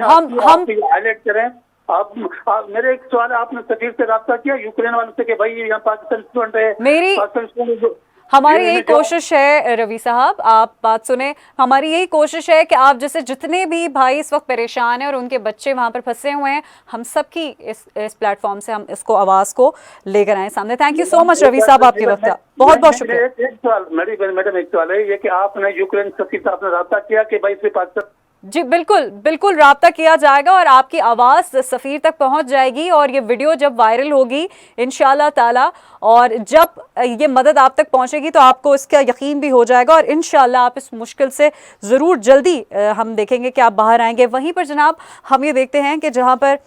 हम हाईलाइट करें। आप मेरे एक सवाल है, आपने सफीर से राब्ता किया यूक्रेन वालों से कि भाई यहाँ पाकिस्तान स्टूडेंट है? हमारी यही कोशिश है रवि साहब, आप बात सुने, हमारी यही कोशिश है कि आप जैसे जितने भी भाई इस वक्त परेशान हैं और उनके बच्चे वहां पर फंसे हुए हैं, हम सबकी इस प्लेटफॉर्म से हम इसको आवाज़ को लेकर आए सामने। Thank you so much Ravi sahab, आपके वक्त का बहुत बहुत शुक्रिया। एक सवाल मैडम, एक सवाल है ये कि आपने यूक्रेन सफीर से आपने राब्ता किया कि भाई से पाकिस्तान? जी बिल्कुल राब्ता किया जाएगा और आपकी आवाज़ सफ़ीर तक पहुंच जाएगी। और ये वीडियो जब वायरल होगी इंशाल्लाह ताला, और जब ये मदद आप तक पहुंचेगी तो आपको इसका यकीन भी हो जाएगा, और इंशाल्लाह आप इस मुश्किल से ज़रूर जल्दी हम देखेंगे कि आप बाहर आएंगे। वहीं पर जनाब हम ये देखते हैं कि जहाँ पर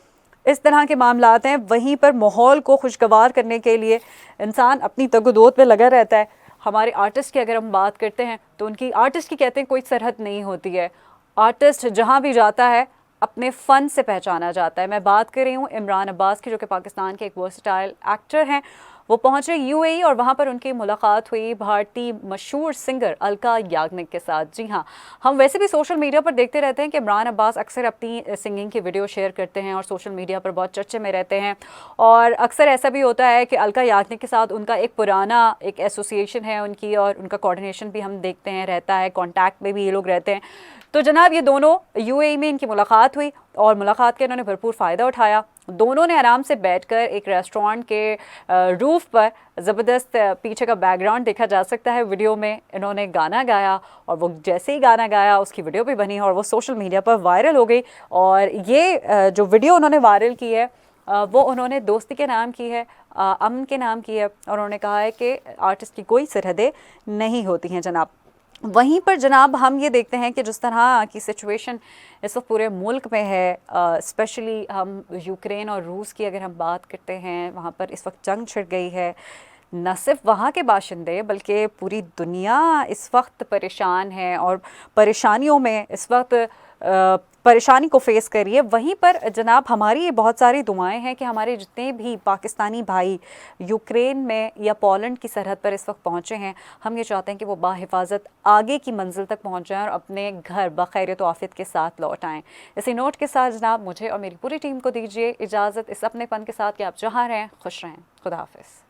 इस तरह के मामलात हैं, वहीं पर माहौल को खुशगवार करने के लिए इंसान अपनी तगोदोद पे लगा रहता है। हमारे आर्टिस्ट की अगर हम बात करते हैं तो उनकी, आर्टिस्ट की कहते हैं कोई सरहद नहीं होती है, आर्टिस्ट जहाँ भी जाता है अपने फ़न से पहचाना जाता है। मैं बात कर रही हूँ इमरान अब्बास की, जो कि पाकिस्तान के एक वर्सटाइल एक्टर हैं। वो पहुँचे यूएई और वहाँ पर उनकी मुलाकात हुई भारतीय मशहूर सिंगर अलका याग्निक के साथ। जी हाँ, हम वैसे भी सोशल मीडिया पर देखते रहते हैं कि इमरान अब्बास अक्सर अपनी सिंगिंग की वीडियो शेयर करते हैं और सोशल मीडिया पर बहुत चर्चे में रहते हैं। और अक्सर ऐसा भी होता है कि अलका याग्निक के साथ उनका एक पुराना एक एसोसिएशन है उनकी, और उनका कोऑर्डिनेशन भी हम देखते हैं रहता है, कॉन्टैक्ट में भी ये लोग रहते हैं। तो जनाब ये दोनों यूएई में इनकी मुलाकात हुई और मुलाकात का इन्होंने भरपूर फ़ायदा उठाया दोनों ने आराम से बैठकर एक रेस्टोरेंट के रूफ पर, ज़बरदस्त पीछे का बैकग्राउंड देखा जा सकता है वीडियो में, इन्होंने गाना गाया और वो जैसे ही गाना गाया उसकी वीडियो भी बनी और वो सोशल मीडिया पर वायरल हो गई। और ये जो वीडियो उन्होंने वायरल की है वो उन्होंने दोस्ती के नाम की है, अमन के नाम की है, और उन्होंने कहा है कि आर्टिस्ट की कोई सरहदें नहीं होती हैं जनाब। वहीं पर जनाब हम ये देखते हैं कि जिस तरह की सिचुएशन इस वक्त पूरे मुल्क में है, स्पेशली हम यूक्रेन और रूस की अगर हम बात करते हैं, वहाँ पर इस वक्त जंग छिड़ गई है। न सिर्फ वहाँ के बाशिंदे बल्कि पूरी दुनिया इस वक्त परेशान है और परेशानियों में इस वक्त परेशानी को फेस कर रही है। वहीं पर जनाब हमारी ये बहुत सारी दुआएं हैं कि हमारे जितने भी पाकिस्तानी भाई यूक्रेन में या पोलैंड की सरहद पर इस वक्त पहुँचे हैं, हम ये चाहते हैं कि वो बाहिफाजत आगे की मंजिल तक पहुँच जाएँ और अपने घर बखैरियत और आफियत के साथ लौट आएँ। इसी नोट के साथ जनाब मुझे और मेरी पूरी टीम को दीजिए इजाज़त इस अपनेपन के साथ कि आप जहाँ रहें खुश रहें। खुदा हाफिज़।